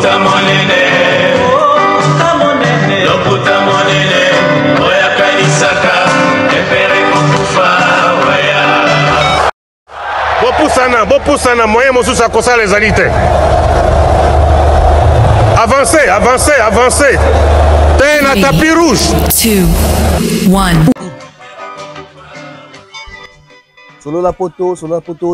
Loputa monene, loputa monene, oya kanisaka, epere kokufa, oya. Bopusana, moyen mosusu akosa les alités. Avancez, avancez, avancez. T'es un tapis rouge. 2, 1. Solo la Poto,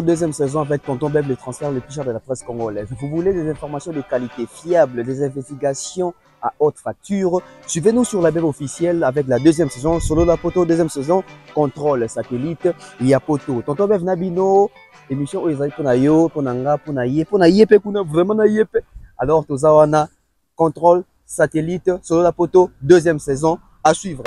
deuxième saison avec Tonton Beb, le transfert le plus cher de la presse congolaise. Vous voulez des informations de qualité fiable, des investigations à haute facture? Suivez-nous sur la Beb officielle avec la deuxième saison. Solo la Poto, deuxième saison, contrôle satellite, il y a Poto. Tonton Beb Nabino, émission où ils ont pour yo, pour nanga, pour naïe, vraiment naïe. Alors, tout ça, on a contrôle satellite, Solo la Poto, deuxième saison, à suivre.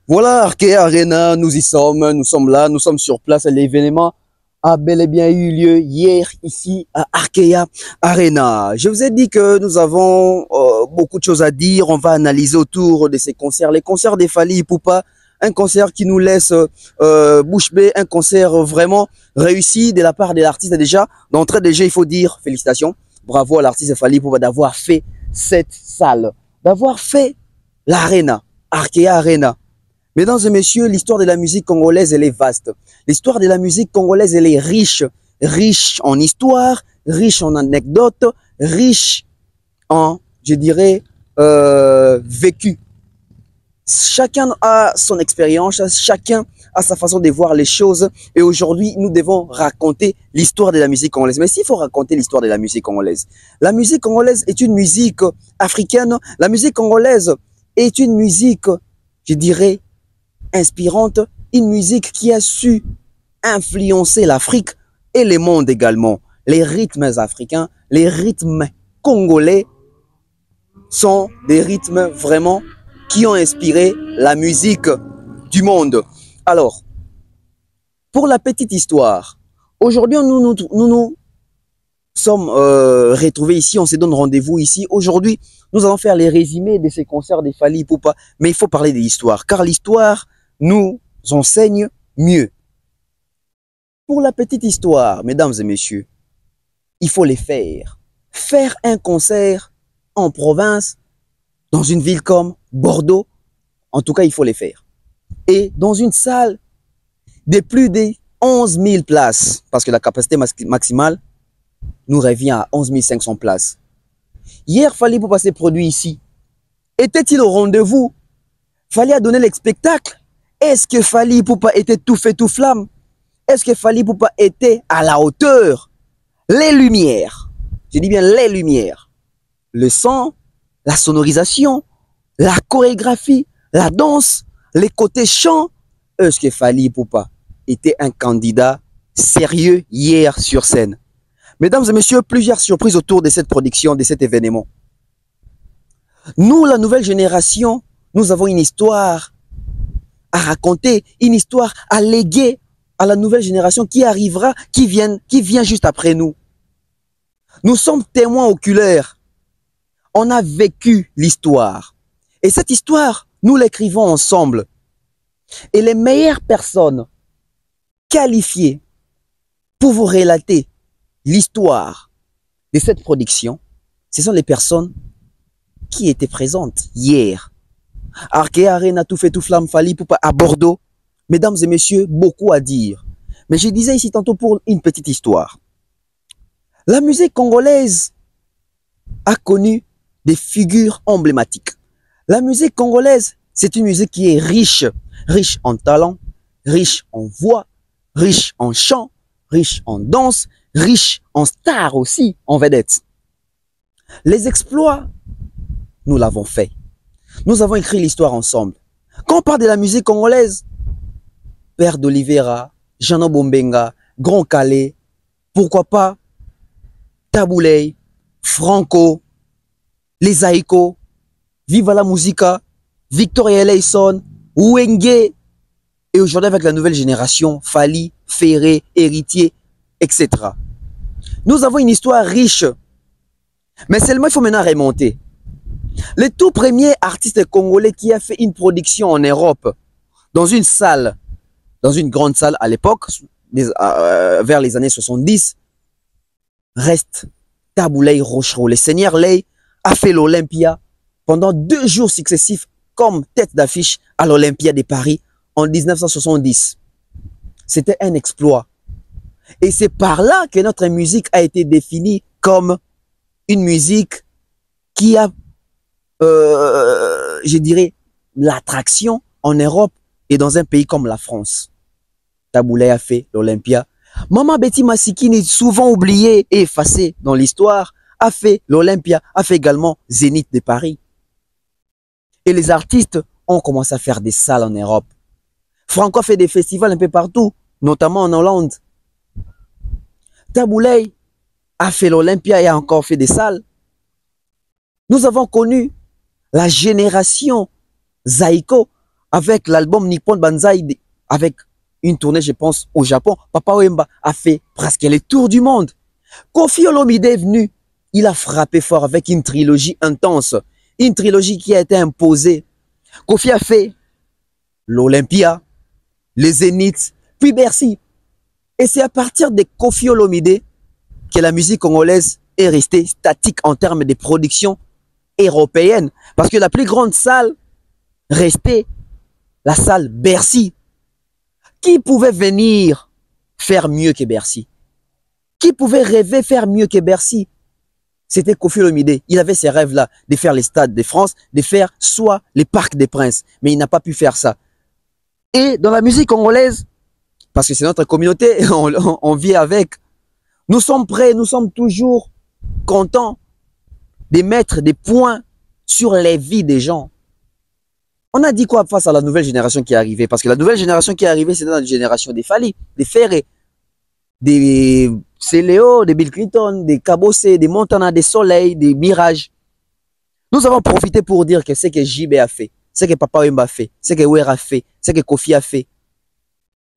Voilà, Arkea Arena, nous y sommes, nous sommes là, nous sommes sur place. L'événement a bel et bien eu lieu hier ici à Arkea Arena. Je vous ai dit que nous avons beaucoup de choses à dire. On va analyser autour de ces concerts. Les concerts des Fally Ipupa, un concert qui nous laisse bouche bée, un concert vraiment réussi de la part de l'artiste. Déjà, d'entrée déjà, il faut dire félicitations. Bravo à l'artiste Fally Ipupa d'avoir fait cette salle, d'avoir fait l'Arena, Arkea Arena. Mesdames et messieurs, l'histoire de la musique congolaise, elle est vaste. L'histoire de la musique congolaise, elle est riche. Riche en histoire, riche en anecdotes, riche en, je dirais, vécu. Chacun a son expérience, chacun a sa façon de voir les choses. Et aujourd'hui, nous devons raconter l'histoire de la musique congolaise. Mais s'il faut raconter l'histoire de la musique congolaise est une musique africaine. La musique congolaise est une musique, je dirais, inspirante, une musique qui a su influencer l'Afrique et le monde également. Les rythmes africains, les rythmes congolais sont des rythmes vraiment qui ont inspiré la musique du monde. Alors, pour la petite histoire, aujourd'hui nous sommes retrouvés ici, on se donne rendez-vous ici. Aujourd'hui, nous allons faire les résumés de ces concerts des Fally Ipupa, mais il faut parler de l'histoire, car l'histoire nous enseigne mieux. Pour la petite histoire, mesdames et messieurs, il faut les faire. Faire un concert en province, dans une ville comme Bordeaux, en tout cas, il faut les faire. Et dans une salle de plus de 11 000 places, parce que la capacité maximale nous revient à 11 500 places. Hier, Fally Ipupa s'est produit ici. Était-il au rendez-vous? Fally a donné le spectacle. Est-ce que Fally Ipupa était tout fait tout flamme? Est-ce que Fally Ipupa était à la hauteur? Les lumières, je dis bien les lumières, le son, la sonorisation, la chorégraphie, la danse, les côtés chants. Est-ce que Fally Ipupa était un candidat sérieux hier sur scène? Mesdames et messieurs, plusieurs surprises autour de cette production, de cet événement. Nous, la nouvelle génération, nous avons une histoire à raconter, une histoire à léguer à la nouvelle génération qui arrivera, qui vient juste après nous. Nous sommes témoins oculaires. On a vécu l'histoire. Et cette histoire, nous l'écrivons ensemble. Et les meilleures personnes qualifiées pour vous relater l'histoire de cette production, ce sont les personnes qui étaient présentes hier. Arkea Arena, tout fait tout flamme, Fally Ipupa à Bordeaux. Mesdames et messieurs, beaucoup à dire. Mais je disais ici tantôt pour une petite histoire. La musique congolaise a connu des figures emblématiques. La musique congolaise, c'est une musique qui est riche. Riche en talent, riche en voix, riche en chant, riche en danse, riche en stars aussi, en vedettes. Les exploits, nous l'avons fait. Nous avons écrit l'histoire ensemble. Quand on parle de la musique congolaise, Père d'Oliveira, Jeannot Bombenga, Grand Calais, pourquoi pas Tabouley, Franco, les Aiko, Viva la Musica, Victoria Eleison, Wenge, et aujourd'hui avec la nouvelle génération, Fali, Ferré, Héritier, etc. Nous avons une histoire riche, mais seulement il faut maintenant remonter. Le tout premier artiste congolais qui a fait une production en Europe, dans une salle, dans une grande salle à l'époque, vers les années 70, reste Tabouley Rochereau. Le Seigneur Ley a fait l'Olympia pendant 2 jours successifs comme tête d'affiche à l'Olympia de Paris en 1970. C'était un exploit. Et c'est par là que notre musique a été définie comme une musique qui a, je dirais, l'attraction en Europe et dans un pays comme la France. Tabouley a fait l'Olympia. Maman Betty Masikini, souvent oubliée et effacée dans l'histoire, a fait l'Olympia, a fait également Zénith de Paris. Et les artistes ont commencé à faire des salles en Europe. Franco a fait des festivals un peu partout, notamment en Hollande. Tabouley a fait l'Olympia et a encore fait des salles. Nous avons connu la génération Zaiko avec l'album Nippon Banzai, avec une tournée, je pense, au Japon. Papa Wemba a fait presque le tour du monde. Koffi Olomide est venu. Il a frappé fort avec une trilogie intense. Une trilogie qui a été imposée. Koffi a fait l'Olympia, les Zénith, puis Bercy. Et c'est à partir de Koffi Olomide que la musique congolaise est restée statique en termes de production européenne. Parce que la plus grande salle restait la salle Bercy. Qui pouvait venir faire mieux que Bercy? Qui pouvait rêver faire mieux que Bercy? C'était Koffi Olomide. Il avait ces rêves-là de faire les stades de France, de faire soit les parcs des Princes. Mais il n'a pas pu faire ça. Et dans la musique congolaise, parce que c'est notre communauté, on vit avec, nous sommes prêts, nous sommes toujours contents de mettre des points sur les vies des gens. On a dit quoi face à la nouvelle génération qui est arrivée? Parce que la nouvelle génération qui est arrivée, c'est dans la génération des Fali, des Ferré, des Céléo, des Bill Clinton, des Cabossé, des Montana, des Soleil, des Mirage. Nous avons profité pour dire que ce que JB a fait, ce que Papa Wemba a fait, ce que Wer a fait, ce que Koffi a fait,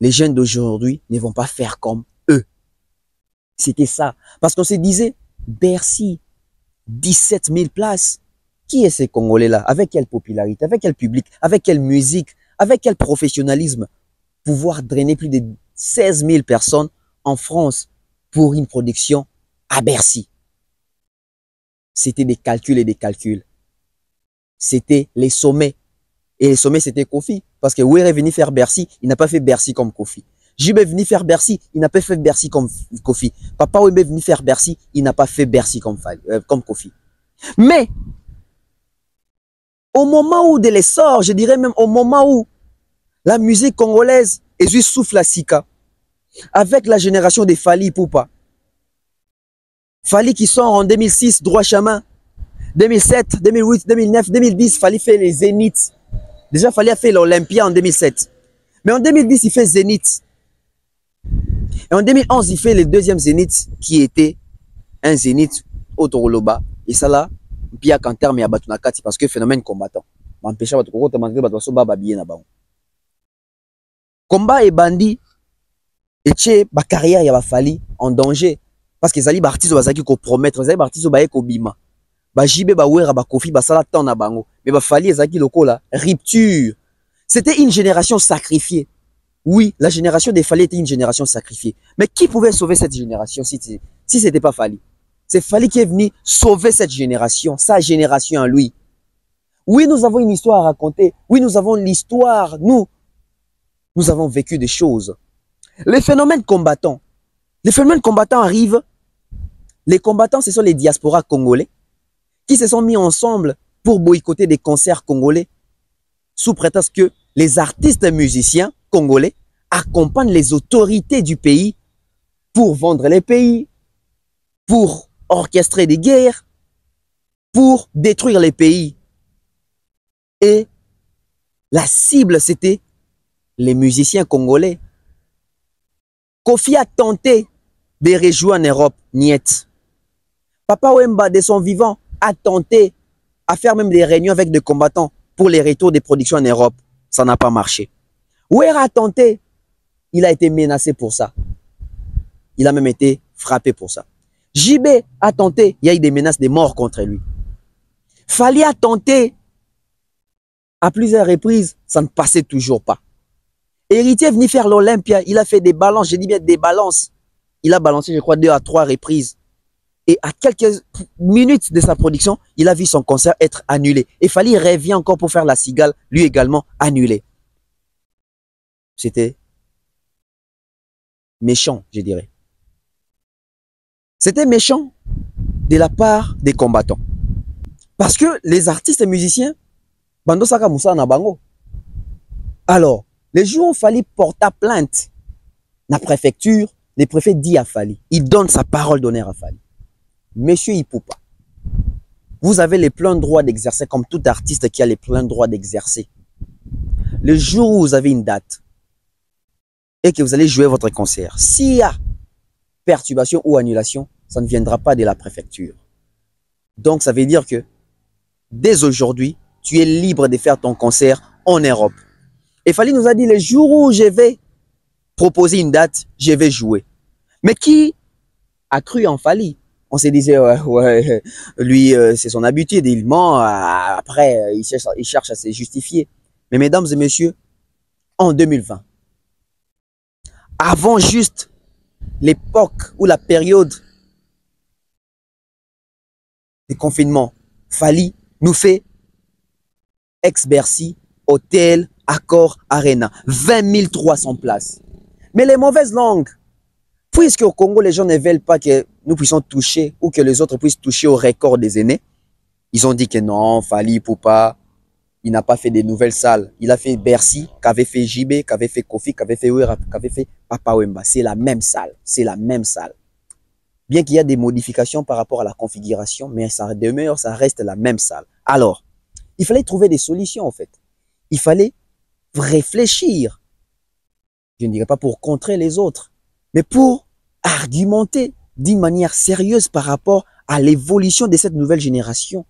les jeunes d'aujourd'hui ne vont pas faire comme eux. C'était ça. Parce qu'on se disait, Bercy, 17 000 places. Qui est ces Congolais-là? Avec quelle popularité? Avec quel public? Avec quelle musique? Avec quel professionnalisme? Pouvoir drainer plus de 16 000 personnes en France pour une production à Bercy. C'était des calculs et des calculs. C'était les sommets. Et les sommets, c'était Koffi. Parce que Wer est venu faire Bercy, il n'a pas fait Bercy comme Koffi. JB est venu faire Bercy, il n'a pas fait Bercy comme Koffi. Papa Wemba est venu faire Bercy, il n'a pas fait Bercy comme Koffi. Mais, au moment où de l'essor, je dirais même au moment où la musique congolaise est juste souffle à Sika, avec la génération des Fali Ipupa. Fali qui sort en 2006, Droit Chemin, 2007, 2008, 2009, 2010, Fali fait les Zénith. Déjà, Fali a fait l'Olympia en 2007. Mais en 2010, il fait Zénith. Et en 2011, il fait le deuxième Zénith qui était un Zénith au Toroloba. Et ça là, bien qu'en termes de Batunakati, parce que phénomène combattant. M'empêcha de combat et bandit. Et tché, ba carrière ya ba Fali en danger. Parce que zali ba artiste bazaki ko promettre, zali ba artiste ba ko bima. Ba JB ba Wera ba Koffi ba sala temps na bango. Mais ba Fali ezaki lokola rupture. C'était une génération sacrifiée. Oui, la génération des Fali était une génération sacrifiée. Mais qui pouvait sauver cette génération si c'était pas Fali? C'est Fali qui est venu sauver cette génération, sa génération en lui. Oui, nous avons une histoire à raconter. Oui, nous avons l'histoire. Nous avons vécu des choses. Les phénomènes combattants arrivent. Les combattants, ce sont les diasporas congolais qui se sont mis ensemble pour boycotter des concerts congolais sous prétexte que les artistes et musiciens congolais accompagnent les autorités du pays pour vendre les pays, pour orchestrer des guerres, pour détruire les pays. Et la cible, c'était les musiciens congolais. Koffi a tenté de rejouer en Europe, niet. Papa Wemba, de son vivant, a tenté à faire même des réunions avec des combattants pour les retours des productions en Europe. Ça n'a pas marché. Ouera a tenté, il a été menacé pour ça. Il a même été frappé pour ça. JB a tenté, il y a eu des menaces de mort contre lui. Fally a tenté à plusieurs reprises, ça ne passait toujours pas. Héritier est venu faire l'Olympia, il a fait des balances, j'ai dit bien des balances. Il a balancé, je crois, 2 à 3 reprises. Et à quelques minutes de sa production, il a vu son concert être annulé. Et Fally revient encore pour faire la cigale, lui également annulé. C'était méchant, je dirais. C'était méchant de la part des combattants. Parce que les artistes et musiciens, Bando Saka Moussa na bango. Alors, les jours où Fally porta plainte, la préfecture, le préfet dit à Fally, il donne sa parole d'honneur à Fally. Monsieur Ipoupa, vous avez les pleins droits d'exercer comme tout artiste qui a les pleins droits d'exercer. Le jour où vous avez une date et que vous allez jouer votre concert, s'il y a perturbation ou annulation, ça ne viendra pas de la préfecture. Donc ça veut dire que dès aujourd'hui, tu es libre de faire ton concert en Europe. Et Fally nous a dit, le jour où je vais proposer une date, je vais jouer. Mais qui a cru en Fally? On se disait, ouais, lui, c'est son habitude, il ment, après, il cherche à se justifier. Mais mesdames et messieurs, en 2020, avant juste l'époque ou la période de confinement, Fally nous fait ex-Bercy, hôtel, Accor, Arena, 20 300 places. Mais les mauvaises langues, puisque au Congo, les gens ne veulent pas que nous puissions toucher ou que les autres puissent toucher au record des aînés, ils ont dit que non, Fally Ipupa, il n'a pas fait des nouvelles salles. Il a fait Bercy, qu'avait fait JB, qu'avait fait Kofi, qu'avait fait Ouera, qu'avait fait Papa Wemba. C'est la même salle. C'est la même salle. Bien qu'il y a des modifications par rapport à la configuration, mais ça demeure, ça reste la même salle. Alors, il fallait trouver des solutions en fait. Il fallait réfléchir. Je ne dirais pas pour contrer les autres, mais pour argumenter d'une manière sérieuse par rapport à l'évolution de cette nouvelle génération.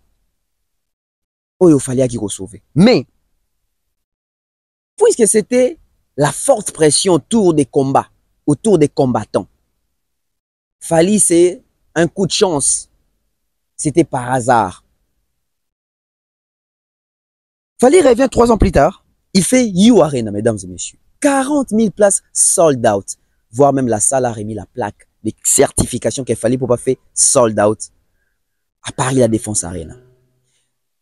Oh, il fallait qu'il sauver. Mais, puisque c'était la forte pression autour des combats, autour des combattants, Fally, c'est un coup de chance. C'était par hasard. Fally revient 3 ans plus tard. Il fait You Arena, mesdames et messieurs. 40 000 places sold out. Voire même la salle a remis la plaque de certification qu'il fallait pour pas faire sold out à Paris La Défense Arena.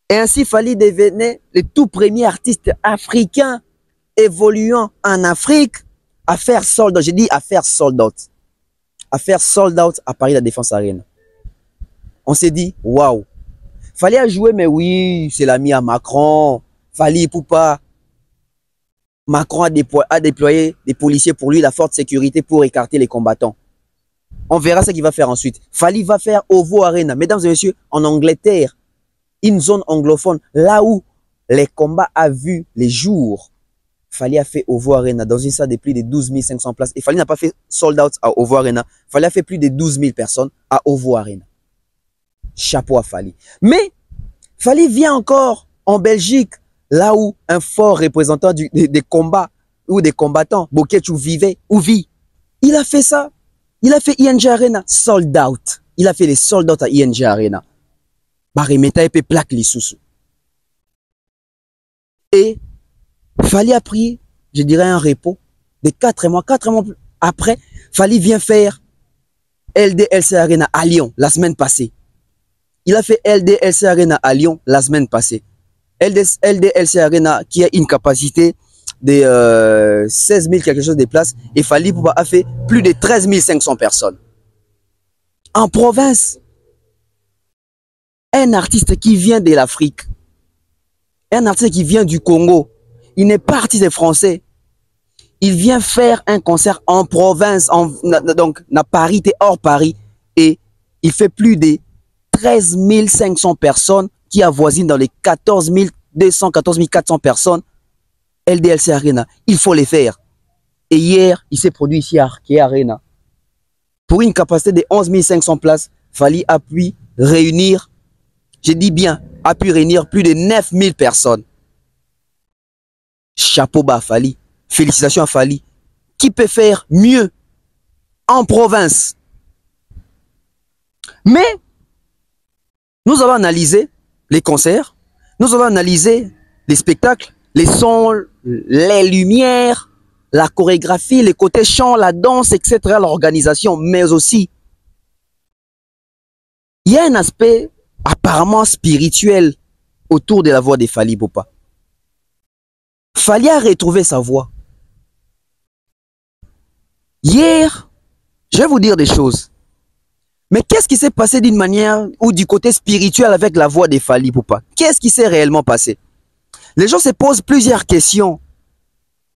Et ainsi, Fally devenait le tout premier artiste africain évoluant en Afrique à faire sold out. J'ai dit à faire sold out. À faire sold out à Paris La Défense Arena. On s'est dit, waouh. Fally a joué, mais oui, c'est l'ami à Macron. Fally Ipupa. Macron a déployé des policiers pour lui, la forte sécurité pour écarter les combattants. On verra ce qu'il va faire ensuite. Fally va faire OVO Arena. Mesdames et messieurs, en Angleterre, une zone anglophone, là où les combats a vu les jours. Fally a fait OVO Arena dans une salle de plus de 12 500 places. Et Fally n'a pas fait sold out à OVO Arena. Fally a fait plus de 12 000 personnes à OVO Arena. Chapeau à Fally. Mais Fally vient encore en Belgique, là où un fort représentant des combats ou des combattants, Boketchou vivait ou vit. Il a fait ça. Il a fait ING Arena, sold out. Il a fait les sold out à ING Arena. Barimeta et plaque les sous. Et Fally a pris, je dirais, un repos de 4 mois. 4 mois après, Fally vient faire LDLC Arena à Lyon la semaine passée. Il a fait LDLC Arena à Lyon la semaine passée. LDLC Arena qui a une capacité de 16 000 quelque chose de places. Et Fally Ipupa a fait plus de 13 500 personnes. En province, un artiste qui vient de l'Afrique, un artiste qui vient du Congo, il n'est pas artiste français. Il vient faire un concert en province, donc à Paris, t'es hors Paris, et il fait plus de 13 500 personnes qui avoisinent dans les 14 200, 14 400 personnes. LDLC Arena, il faut les faire. Et hier, il s'est produit ici à Arkea Arena. pour une capacité de 11 500 places, Fally a pu réunir, je dis bien, a pu réunir plus de 9 000 personnes. Chapeau bas à Fally. Félicitations à Fally. Qui peut faire mieux en province? Mais nous allons analyser les concerts, nous allons analyser les spectacles, les sons, les lumières, la chorégraphie, les côtés chant, la danse, etc., l'organisation, mais aussi, il y a un aspect apparemment spirituel autour de la voix de Fally Ipupa. Fally a retrouvé sa voix. Hier, je vais vous dire des choses. Mais qu'est-ce qui s'est passé d'une manière ou du côté spirituel avec la voix de Fally Ipupa? Qu'est-ce qui s'est réellement passé? Les gens se posent plusieurs questions.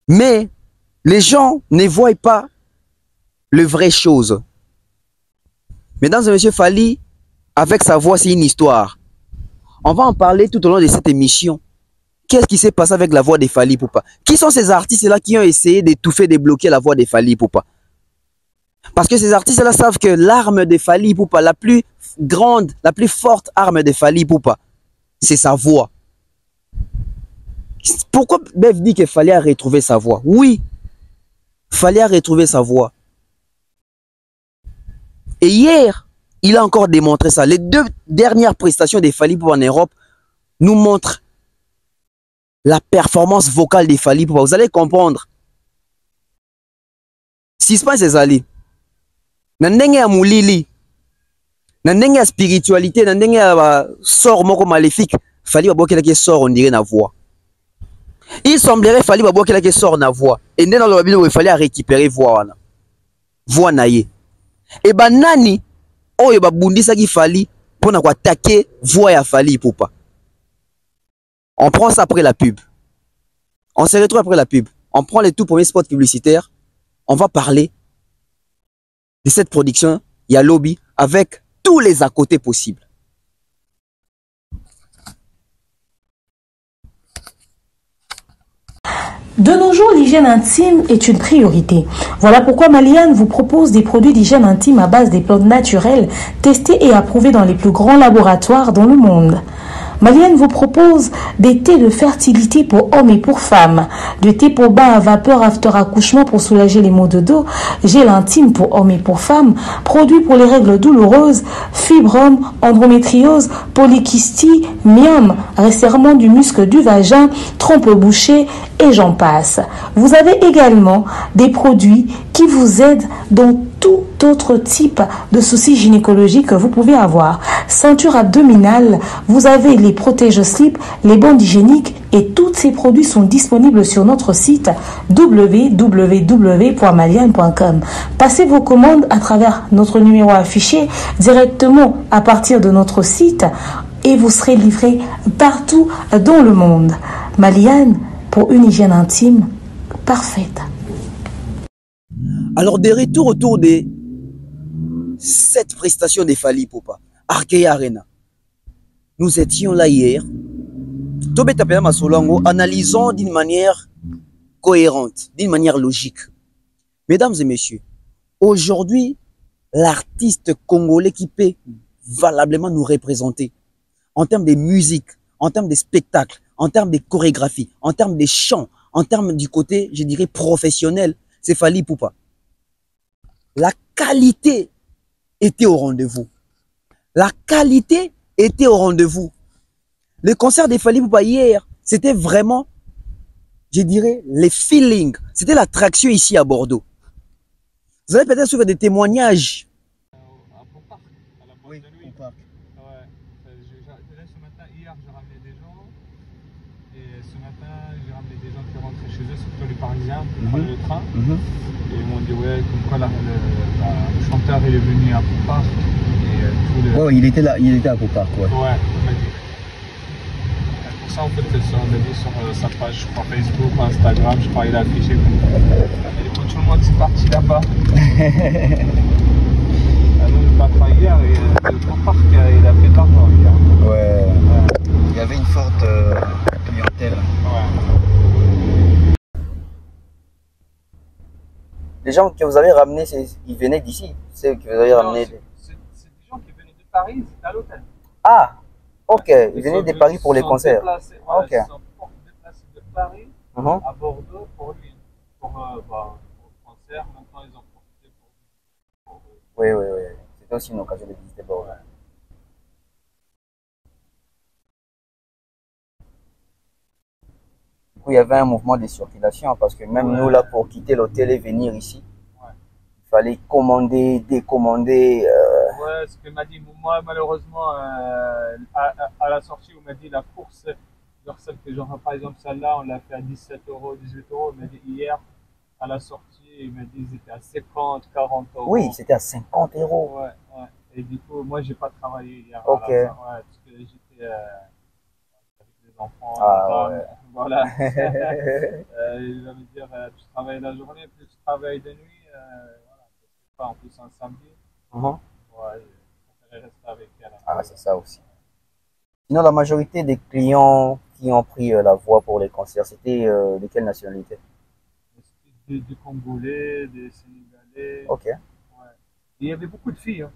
Mais les gens ne voient pas le vrai chose. Mesdames et messieurs, Fally, avec sa voix, c'est une histoire. On va en parler tout au long de cette émission. Qu'est-ce qui s'est passé avec la voix de Fally Ipupa? Qui sont ces artistes-là qui ont essayé d'étouffer, de bloquer la voix de Fally Ipupa? Parce que ces artistes-là savent que l'arme de Fally Ipupa, la plus grande, la plus forte arme de Fally Ipupa, c'est sa voix. Pourquoi Bev dit que Fally a retrouvé sa voix? Oui, Fally a retrouvé sa voix. Et hier, il a encore démontré ça. Les 2 dernières prestations de Fally Ipupa en Europe nous montrent la performance vocale de Fally Ipupa. Vous allez comprendre. Si ce c'est Zali. Nandenge ya mulili. Nandenge ya spiritualité. Nandenge ya sort moko maléfique. Fally Ipupa qui sort, on dirait na voix. Il semblerait Fally Ipupa qui sort na voix. Et dans le babino, il fallait récupérer voix. Voix naïe. Et ben nani oyo babundisa ki Fally pour na attaquer voix ya Fally Ipupa. On prend ça après la pub. On se retrouve après la pub. On prend les tout premiers spots publicitaires. On va parler de cette production Yalobi avec tous les à côté possibles. De nos jours, l'hygiène intime est une priorité. Voilà pourquoi Maliane vous propose des produits d'hygiène intime à base des plantes naturelles testés et approuvés dans les plus grands laboratoires dans le monde. Maliane vous propose des thés de fertilité pour hommes et pour femmes, de thé pour bain à vapeur after accouchement pour soulager les maux de dos, gel intime pour hommes et pour femmes, produits pour les règles douloureuses, fibrome, endométriose, polykystie, myome, resserrement du muscle du vagin, trompe bouchée et j'en passe. Vous avez également des produits qui vous aident dans tout autre type de soucis gynécologiques que vous pouvez avoir. Ceinture abdominale, vous avez les protège-slip, les bandes hygiéniques et tous ces produits sont disponibles sur notre site www.maliane.com. Passez vos commandes à travers notre numéro affiché directement à partir de notre site et vous serez livré partout dans le monde. Maliane, pour une hygiène intime parfaite. Alors, de retour autour de cette prestation de Fally Ipupa, Arkeya Arena. Nous étions là hier, analysant d'une manière cohérente, d'une manière logique. Mesdames et messieurs, aujourd'hui, l'artiste congolais qui peut valablement nous représenter en termes de musique, en termes de spectacle, en termes de chorégraphie, en termes de chant, en termes du côté, je dirais, professionnel, c'est Fally Ipupa. La qualité était au rendez-vous. La qualité était au rendez-vous. Le concert de Fally Ipupa hier, c'était vraiment, je dirais, les feelings. C'était l'attraction ici à Bordeaux. Vous avez peut-être suivi des témoignages. Oui, au parc. Ouais. Ce matin, hier, j'ai ramené des gens. Et ce matin, j'ai ramené des gens qui rentraient chez eux, surtout les Parisiens, qui prenaient le train. Et ils m'ont dit, ouais, comme quoi le chanteur il est venu à Pau-Parc. Ouais, il était là, il était à Pau-Parc, ouais. Ouais, il m'a dit. Et pour ça, en fait, on a mis sur sa page, je crois, Facebook, Instagram, je crois, il a affiché. Et quand tout le monde est parti là-bas. Nous, le patron hier, le Pau-Parc, il a fait de l'argent hier. Ouais. Il y avait une forte clientèle. Ouais. Les gens que vous avez ramenés, ils venaient d'ici. C'est que vous avez Non, ramenés. c'est des gens qui venaient de Paris, ils étaient à l'hôtel. Ah, ok. Ils venaient de Paris pour les concerts. Ok. Ils sont déplacés de Paris Mhm. à Bordeaux pour lui. Pour le concert. Maintenant, ils ont profité pour Oui, oui, oui. C'était aussi une occasion de visiter Bordeaux. ouais. Du coup, il y avait un mouvement de circulation parce que même nous, là, pour quitter l'hôtel et venir ici, Ouais. il fallait commander, décommander. Ouais, ce que m'a dit, moi malheureusement, à la sortie, on m'a dit la course, genre celle que genre, par exemple celle-là, on l'a fait à 17 euros, 18 euros. Il m'a dit hier, à la sortie, il m'a dit ils étaient à 50, 40 euros. Oui, c'était à 50 euros. Ouais, ouais. Et du coup, moi, j'ai pas travaillé hier. Ok. Ouais, parce que j'étais avec les enfants, Ah, la dame, ouais. voilà. Il va me dire, tu travailles la journée, plus tu travailles de nuit, voilà. C'est pas en plus un samedi. Mhm. Ouais, je préférais rester avec elle. Ah, c'est ça aussi. Sinon, la majorité des clients qui ont pris la voie pour les concerts, c'était de quelle nationalité? Des Congolais, des Sénégalais. Ok. Ouais. Et il y avait beaucoup de filles. Hein.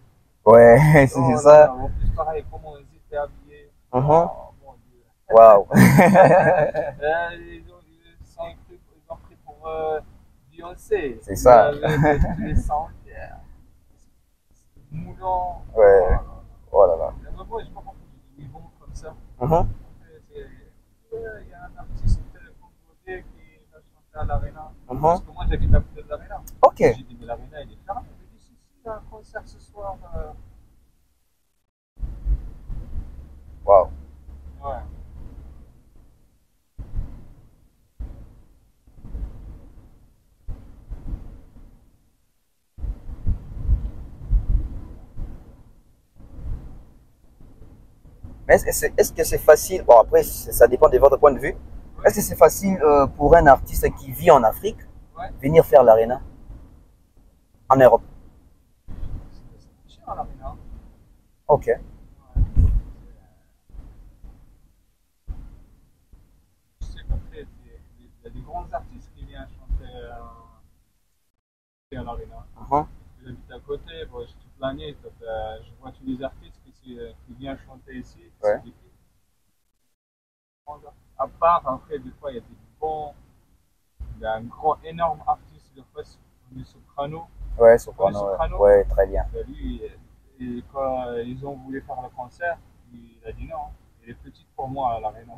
Ouais, c'est Oh là ça. là, en plus, pareil, comment ils étaient habillés. Mhm. Oh, mon Dieu. Waouh. Ils ont pris pour Beyoncé. C'est ça. Il y avait les sentières, moulants. Ouais. Oh là là. Moi, je sais pas pourquoi ils vont comme ça. Mhm. Il y a un artiste congolais qui va chanter à l'Arena. Mhm. Parce que moi, j'habite à côté de l'Arena. Ok. J'ai dit, mais l'Arena, il est fermé. Il m'a dit, si, il y a un concert ce soir. Waouh. Ouais. Mais est-ce que c'est facile? Bon, après, ça dépend de votre point de vue. Est-ce que c'est facile pour un artiste qui vit en Afrique Ouais. venir faire l'Arena en Europe? C'est cher à l'Arena. Ok. Je sais qu'après, il y a des grands artistes qui viennent chanter à l'Arena. Mhm. J'habite à côté, bon, toute l'année, je vois tous les artistes qui viennent chanter ici. Ouais. C'est des filles. À part, après, des fois, il y a des bons. Il y a un grand, énorme artiste, de fois, du Soprano. Ouais, Soprano. Soprano. Ouais, très bien. Lui, et quand ils ont voulu faire le concert, il a dit non. Il est petit pour moi à l'Arena.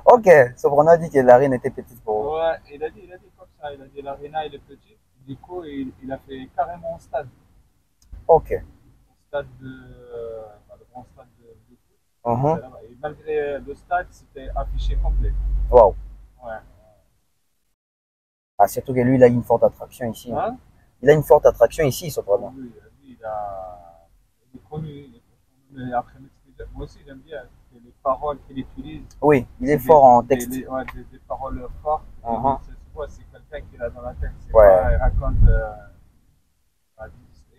Ok, Soprano a dit que l'Arena était petite pour vous. Ouais, il a dit comme ça. Il a dit l'Arena, il est petit. Du coup, il a fait carrément un stade. Ok. Un stade le grand stade de foot. Mhm. Et malgré le stade, c'était affiché complet. Waouh. Ouais. Ah, surtout que lui, il a une forte attraction ici. Hein? Il a une forte attraction ici, Soprano. Lui, il est connu. Mais après, moi aussi, j'aime bien les paroles qu'il utilise. Oui, il est fort en texte. Ouais, des paroles fortes. Mhm. C'est quelqu'un qui l'a dans la tête. C'est Ouais. pas, il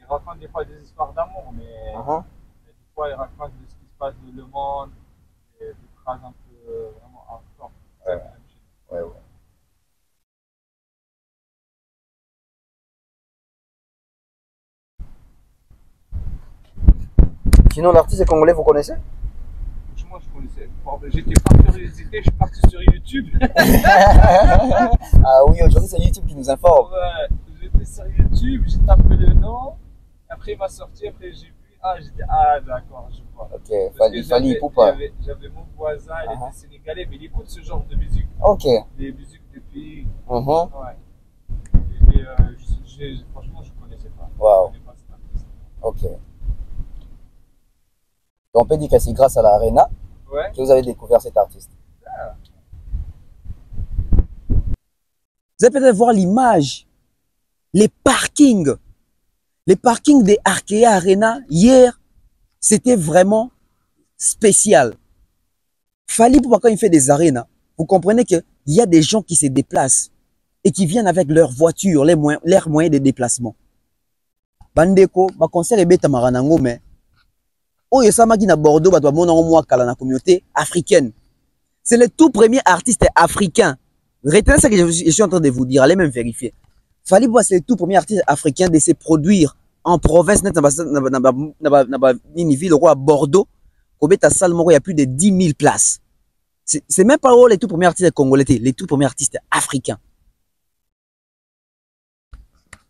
raconte des fois des histoires d'amour, mais Mhm. des fois il raconte de ce qui se passe dans le monde, et des phrases un peu vraiment hardcore. Ouais. Ça, j'aime. Ouais, ouais. Sinon, l'artiste congolais, vous connaissez? Franchement, je connaissais. Bon, j'étais par curiosité, je suis parti sur YouTube. Ah oui, aujourd'hui, c'est YouTube qui nous informe. Ouais, j'étais sur YouTube, j'ai tapé le nom. Après, il m'a sorti, après j'ai vu. J'ai dit, d'accord, je vois. Ok, Parce Fali, que Fali Poupa. j'avais mon voisin, il Uh-huh. était sénégalais, mais il écoute ce genre de musique. Ok. Des musiques de pays. Mhm. Ouais. Et, franchement, je ne connaissais pas. Wow. Je connais pas cet artiste. Ok. Donc, on peut dire que c'est grâce à l'Arena Ouais. que vous avez découvert cet artiste. Ah. Vous allez peut-être voir l'image, les parkings des Arkea Arena. Hier, c'était vraiment spécial. Fali Poupa, quand il fait des arénas, vous comprenez qu'il y a des gens qui se déplacent et qui viennent avec leur voiture, leurs moyens de déplacement. Bandeko, ma concert est bête à Maranango, mais oh, Yosamaki na Bordeaux, bah, toi, mon moi, kala na communauté africaine. C'est le tout premier artiste africain. Retenez ça que je suis en train de vous dire, allez même vérifier. Fali Poupa, c'est le tout premier artiste africain de se produire en province, net, une ville, à Bordeaux. Il y a plus de 10 000 places. C'est même pas les tout premiers artistes congolais, les tout premiers artistes africains.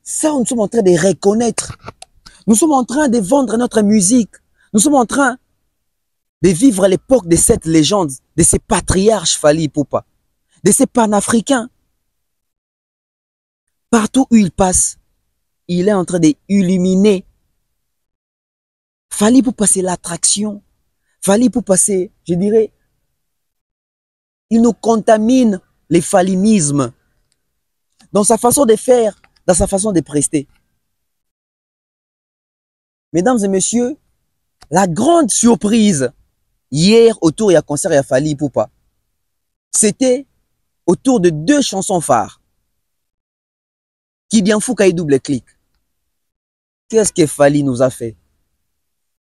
Ça, nous sommes en train de reconnaître. Nous sommes en train de vendre notre musique. Nous sommes en train de vivre l'époque de cette légende, de ces patriarches Fali Poupa, de ces panafricains. Partout où il passe, il est en train d'illuminer. Fali Poupa, c'est l'attraction. Fali Poupa, c'est, je dirais, il nous contamine les falinismes dans sa façon de faire, dans sa façon de prester. Mesdames et messieurs, la grande surprise hier autour il y a concert à Fali Poupa, c'était autour de 2 chansons phares. Qui bien fou qu'il double clic. Qu'est-ce que Fali nous a fait?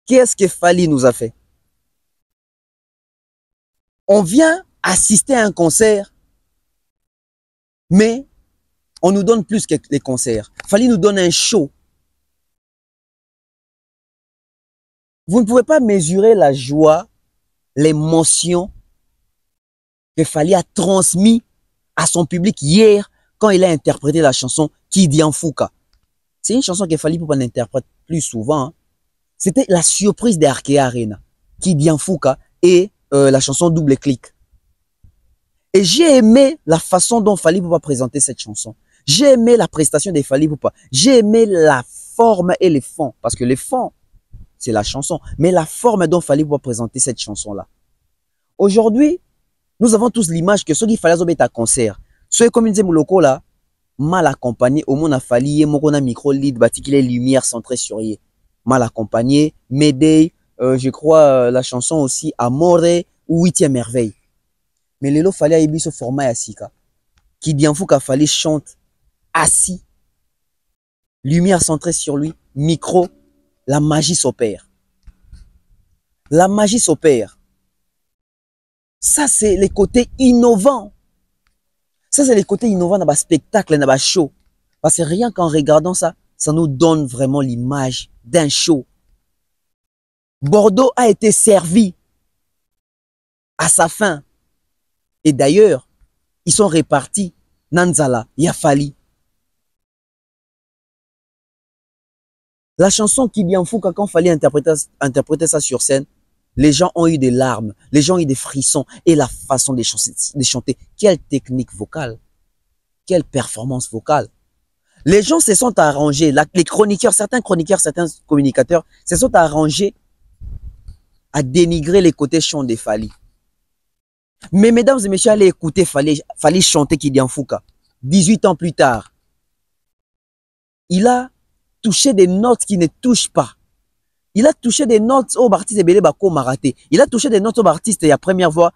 Qu'est-ce que Fali nous a fait? On vient assister à un concert, mais on nous donne plus que les concerts. Fali nous donne un show. Vous ne pouvez pas mesurer la joie, l'émotion que Fali a transmis à son public hier quand il a interprété la chanson Kidi Nfuka. C'est une chanson que Fali Poupa n'interprète plus souvent. Hein. C'était la surprise d'Arkea Arena. Kidi Nfuka et la chanson Double Clic. Et j'ai aimé la façon dont Fali Poupa présentait cette chanson. J'ai aimé la prestation de Fali Poupa. J'ai aimé la forme et les fonds. Parce que les fonds, c'est la chanson. Mais la forme dont Fali Poupa présenter cette chanson-là. Aujourd'hui, nous avons tous l'image que ceux qui fallait mettre à concert. Ceux comme une Zemuloko là, mal accompagné, au monde a fallu, mon micro lead, bâti qu'il est lumière centrée sur lui. Mal accompagné, Mayday, je crois la chanson aussi Amore ou 8e merveille. Mais Lelo fallait y ce format asika. Qui dit en fou qu'il fallait chante assis, lumière centrée sur lui, micro, la magie s'opère. La magie s'opère. Ça c'est les côtés innovants. Ça, c'est le côté innovant dans le spectacle, dans le show. Parce que rien qu'en regardant ça, ça nous donne vraiment l'image d'un show. Bordeaux a été servi à sa fin. Et d'ailleurs, ils sont répartis. Nanzala, Yafali. La chanson qui bien fou quand Fali interpréter ça sur scène, les gens ont eu des larmes, les gens ont eu des frissons et la façon de chanter. Quelle technique vocale, quelle performance vocale. Les gens se sont arrangés, les chroniqueurs, certains communicateurs se sont arrangés à dénigrer les côtés chants de Fali. Mais mesdames et messieurs, allez écouter Fali chanter Kidi Nfuka. 18 ans plus tard, il a touché des notes qui ne touchent pas. Il a touché des notes au artiste de Belé Bako Maraté. Il a touché des notes au artiste à première voix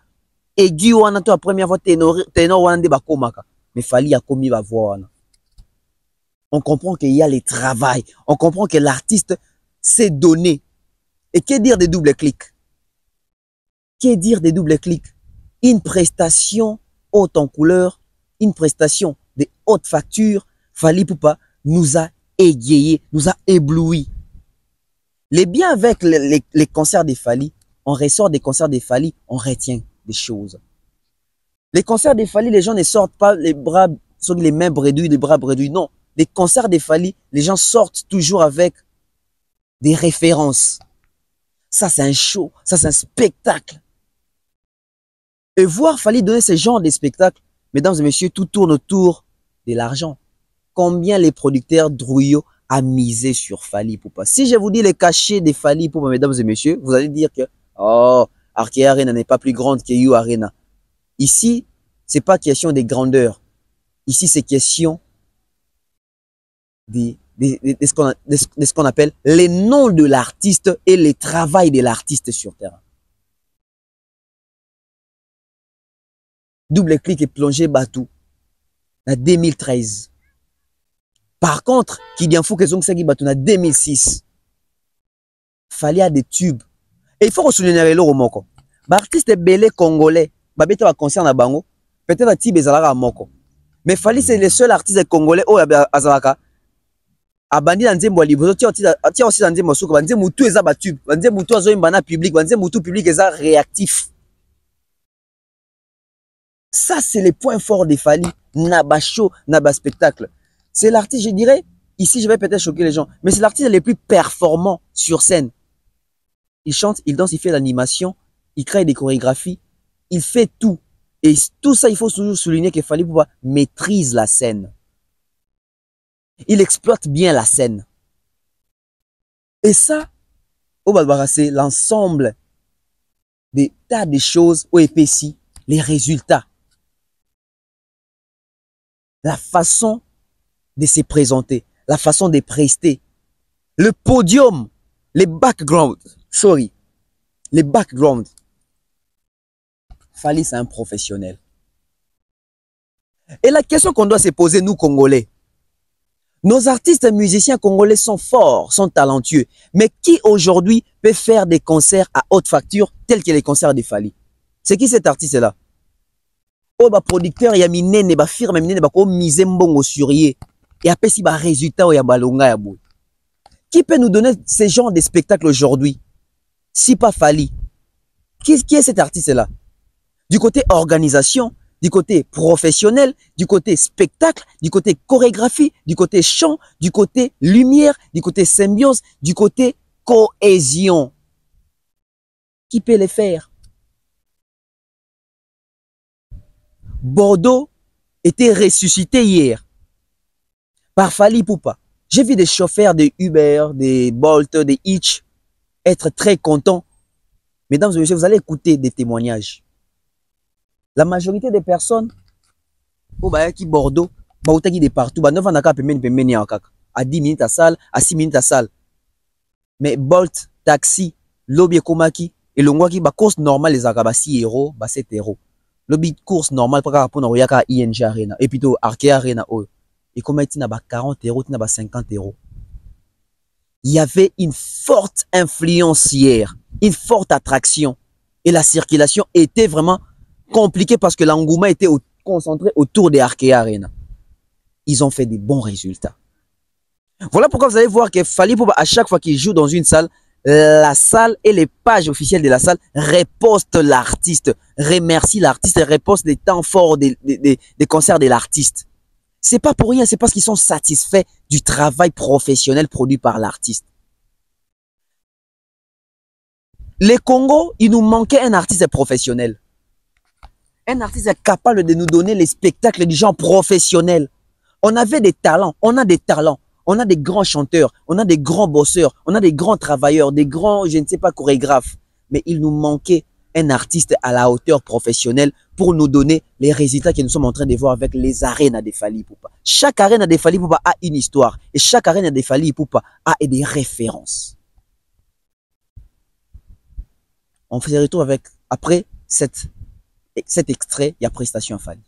aigu ou à première voix ténor de Bako Maka. Mais Fali a commis la voix. On comprend qu'il y a les travail. On comprend que l'artiste s'est donné. Et que dire des doubles clics? Que dire des doubles clics? Une prestation haute en couleur, une prestation de haute facture. Fali Poupa nous a égayé, nous a ébloui. Les biens avec les concerts des Fali, on ressort des concerts des Fali, on retient des choses. Les concerts des Fali, les gens ne sortent pas les bras, les mains bredouilles, les bras bredouilles. Non, les concerts des Fali, les gens sortent toujours avec des références. Ça, c'est un show, ça, c'est un spectacle. Et voir Fali donner ce genre de spectacle, mesdames et messieurs, tout tourne autour de l'argent. Combien les producteurs Drouillot a misé sur Fali Poupa. Si je vous dis les cachets des Fali Poupa, mesdames et messieurs, vous allez dire que oh, Arkea Arena n'est pas plus grande que You Arena. Ici, c'est pas question des grandeurs. Ici, c'est question de ce qu'on appelle les noms de l'artiste et le travail de l'artiste sur terrain. Double clic et plongé Batou en 2013. Par contre, qui dit fou que Zong Batou en 2006. Fali a des tubes. Et il faut souligner le moko. L'artiste belé congolais, babeta va concert na bango, peut-être à Tibé Zalara moko. Mais Fally, c'est le seul artiste congolais au Azalaka. Abandi dans Nzembo Libozo, tia aussi dans Nzembo Souko, Nzembo tout est abattu, Nzembo tout est bana public, Nzembo tout public est réactif. Ça, c'est les points forts des Fally. Naba show, naba spectacle. C'est l'artiste, je dirais, ici je vais peut-être choquer les gens, mais c'est l'artiste le plus performant sur scène. Il chante, il danse, il fait l'animation, il crée des chorégraphies, il fait tout. Et tout ça, il faut toujours souligner que Fally Ipupa maîtrise la scène. Il exploite bien la scène. Et ça, au Balbara, c'est l'ensemble des tas de choses au épaissi, les résultats. La façon de se présenter, la façon de prester, le podium, les backgrounds, les backgrounds. Fally, c'est un professionnel. Et la question qu'on doit se poser, nous, Congolais, nos artistes et musiciens congolais sont forts, sont talentueux, mais qui aujourd'hui peut faire des concerts à haute facture tels que les concerts de Fally? C'est qui cet artiste-là? Oh, bah, producteur, il y a minene, bah, firme, minene, bah, comme mise mbongo surier. Et après, si, bah, résultat, il y a balonga, ya boy. Qui peut nous donner ce genre de spectacle aujourd'hui? Si pas Fally. Qui est cet artiste-là? Du côté organisation, du côté professionnel, du côté spectacle, du côté chorégraphie, du côté chant, du côté lumière, du côté symbiose, du côté cohésion. Qui peut les faire? Bordeaux était ressuscité hier par Fally Ipupa. J'ai vu des chauffeurs de Uber, des Bolt, des Hitch être très contents. Mesdames et messieurs, vous allez écouter des témoignages. La majorité des personnes au Bayaki Bordeaux, Baoutaki de partout, bah 9 ans à 10 minutes à salle, à 6 minutes à salle. Mais Bolt, taxi, lobby komaki, et le qui ba course normale les akaba 6 euros, bah 7 euros. Lobby course normale pour qu'on a yaka ING Arena, et plutôt Arkea Arena. Et comme il y a 40 euros, il y a 50 euros. Il y avait une forte influence hier, une forte attraction. Et la circulation était vraiment compliquée parce que l'engouement était concentré autour des Arkea Arena. Ils ont fait des bons résultats. Voilà pourquoi vous allez voir que Fally Ipupa, à chaque fois qu'il joue dans une salle, la salle et les pages officielles de la salle repostent l'artiste, remercient l'artiste et repostent les temps forts des concerts de l'artiste. C'est pas pour rien, c'est parce qu'ils sont satisfaits du travail professionnel produit par l'artiste. Les Congo, il nous manquait un artiste professionnel. Un artiste capable de nous donner les spectacles du genre professionnel. On avait des talents, on a des talents. On a des grands chanteurs, on a des grands bosseurs, on a des grands travailleurs, des grands, je ne sais pas, chorégraphes. Mais il nous manquait un artiste à la hauteur professionnelle pour nous donner les résultats que nous sommes en train de voir avec les arènes de Fally Ipupa. Chaque arène de Fally Ipupa a une histoire et chaque arène de Fally Ipupa a des références. On fait des retours avec, après cet extrait, il y a prestation à Fally.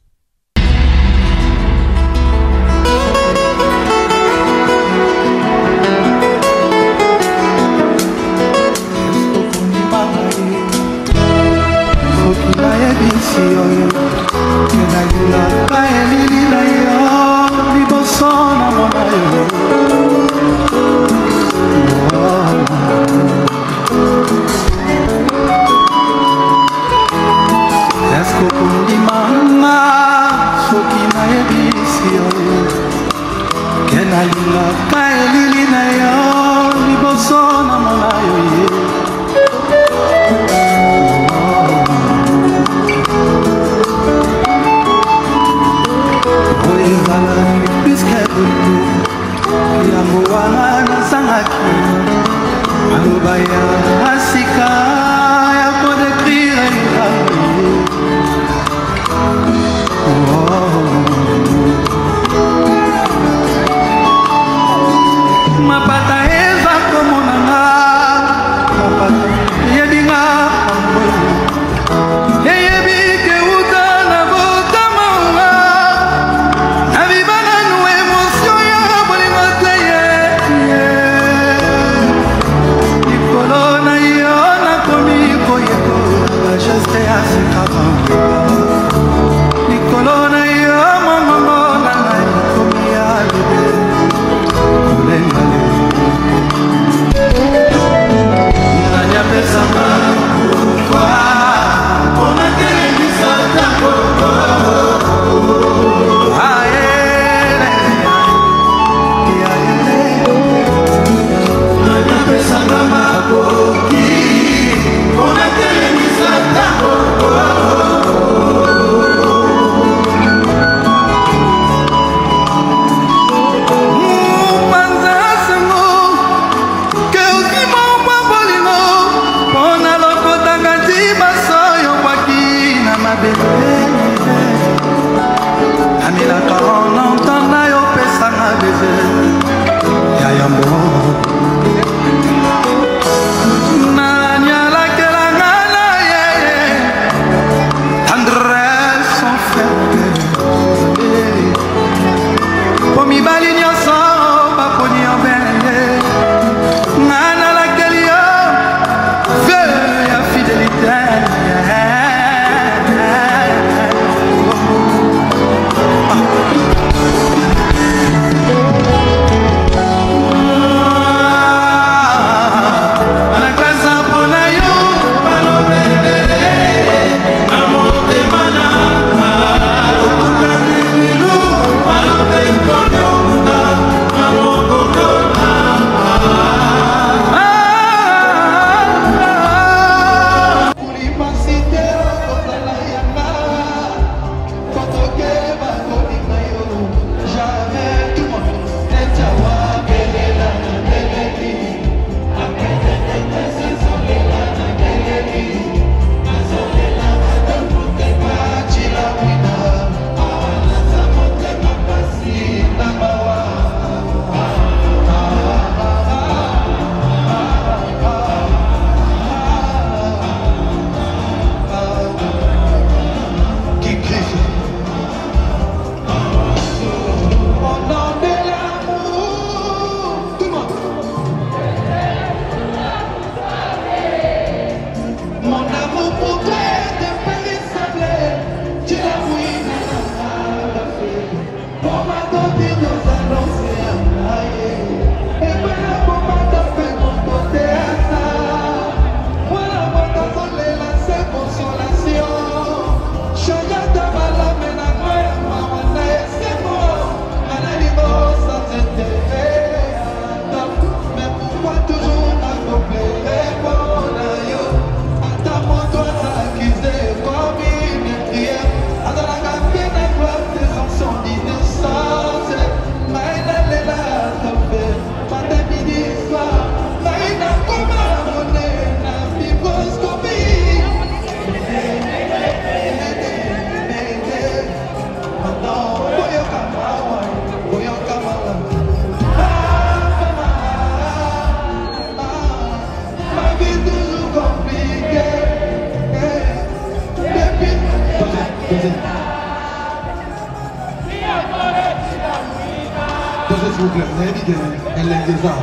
s'il vous plaît. Vous avez dit qu'elle est déjà.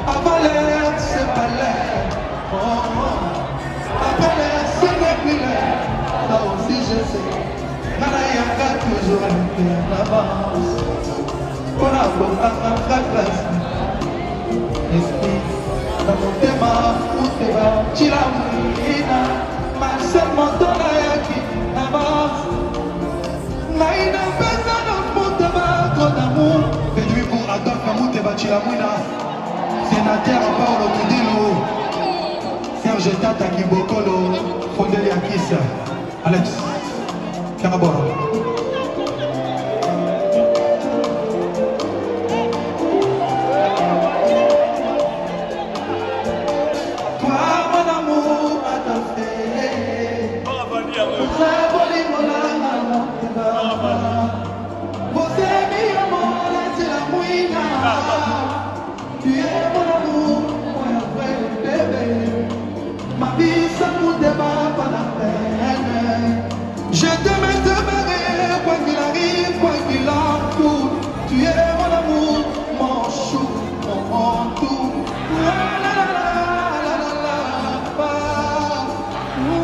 Avant l'air, c'est pas l'air. Oh, oh. Après l'air, ce n'est plus l'air. Ça aussi, je sais. Nanayaka toujours en avance. Pour la bonne classe. Esprit, dans mon thème, où t'es bas, tu l'as mis. Marcel Montanayaki, avance. Naïna pesa dans mon tabac, trop d'amour. Réduit pour Adolphe Mouteba Chilamouina. Sénateur Paolo Mudilo. Serge Tata Kibokolo. Fondeli Akis. Alex. Karabora. Je t'aimerai, quoi qu'il arrive, quoi qu'il en coûte. Tu es mon amour, mon chou, mon tout. La la la la la la la la.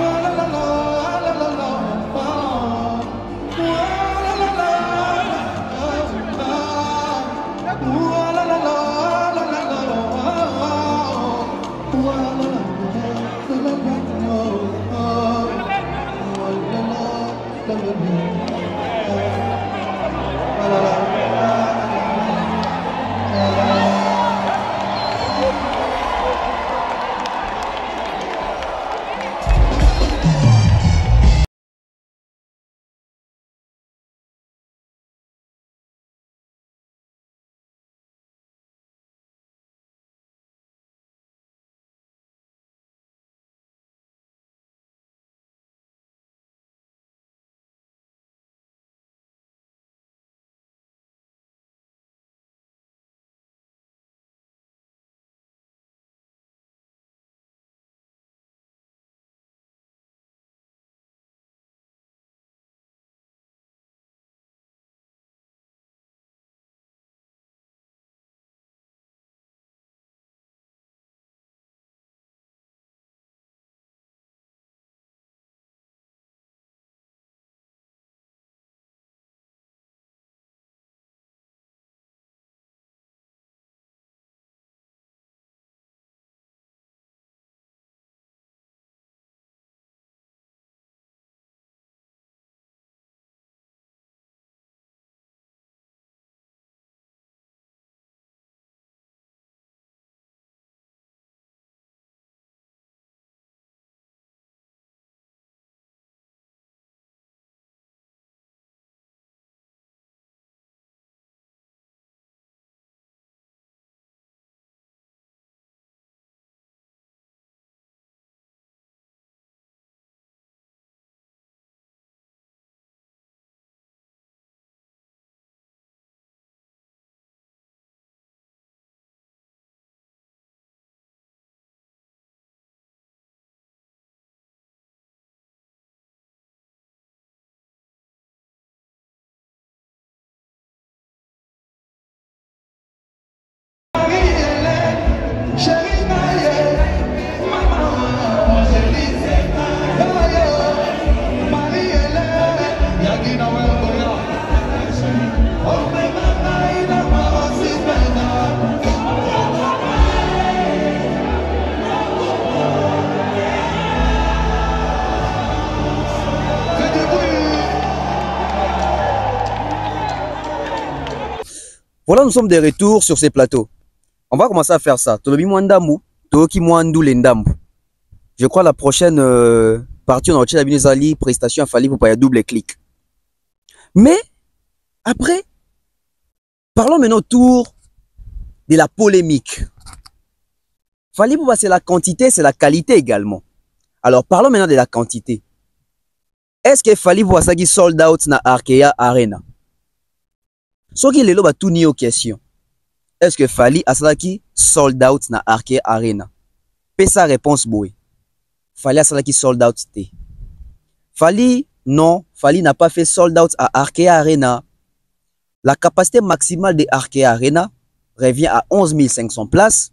La la la la la la la. La la la la Voilà, nous sommes de retour sur ces plateaux. On va commencer à faire ça. Tolobi Mwandamu, Toki Mwandu Lendambu. Je crois la prochaine partie, on a retiré la Binezali, prestation à Fali pour pas double clic. Mais, après, parlons maintenant autour de la polémique. Fali pour passer la quantité, c'est la qualité également. Alors, parlons maintenant de la quantité. Est-ce que Fali pour passer sold out na Arkea Arena? Ce qui est là, tout ni aux questions. Est-ce que Fali Asalaki sold out na Arkea Arena? Pe sa réponse boy. Fali Asalaki sold out te. Fali non, Fali n'a pas fait sold out à Arkea Arena. La capacité maximale de Arkea Arena revient à 11 500 places.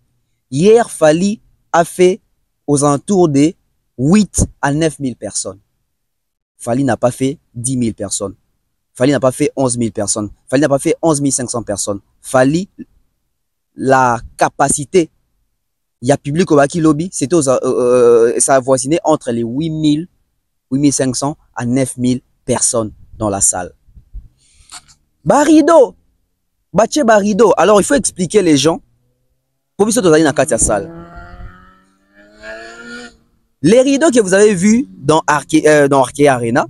Hier, Fally a fait aux alentours de 8 à 9 000 personnes. Fally n'a pas fait 10 000 personnes. Fally n'a pas fait 11 000 personnes. Fally n'a pas fait 11 500 personnes. Fally, la capacité, il y a public au Baki Lobby, c'était ça a voisiné entre les 8 000, 8 500 à 9 000 personnes dans la salle. Barido, Bache Barido. Alors il faut expliquer les gens. Pour que vous soyez dans la salle. Les rideaux que vous avez vus dans Arkea Arena,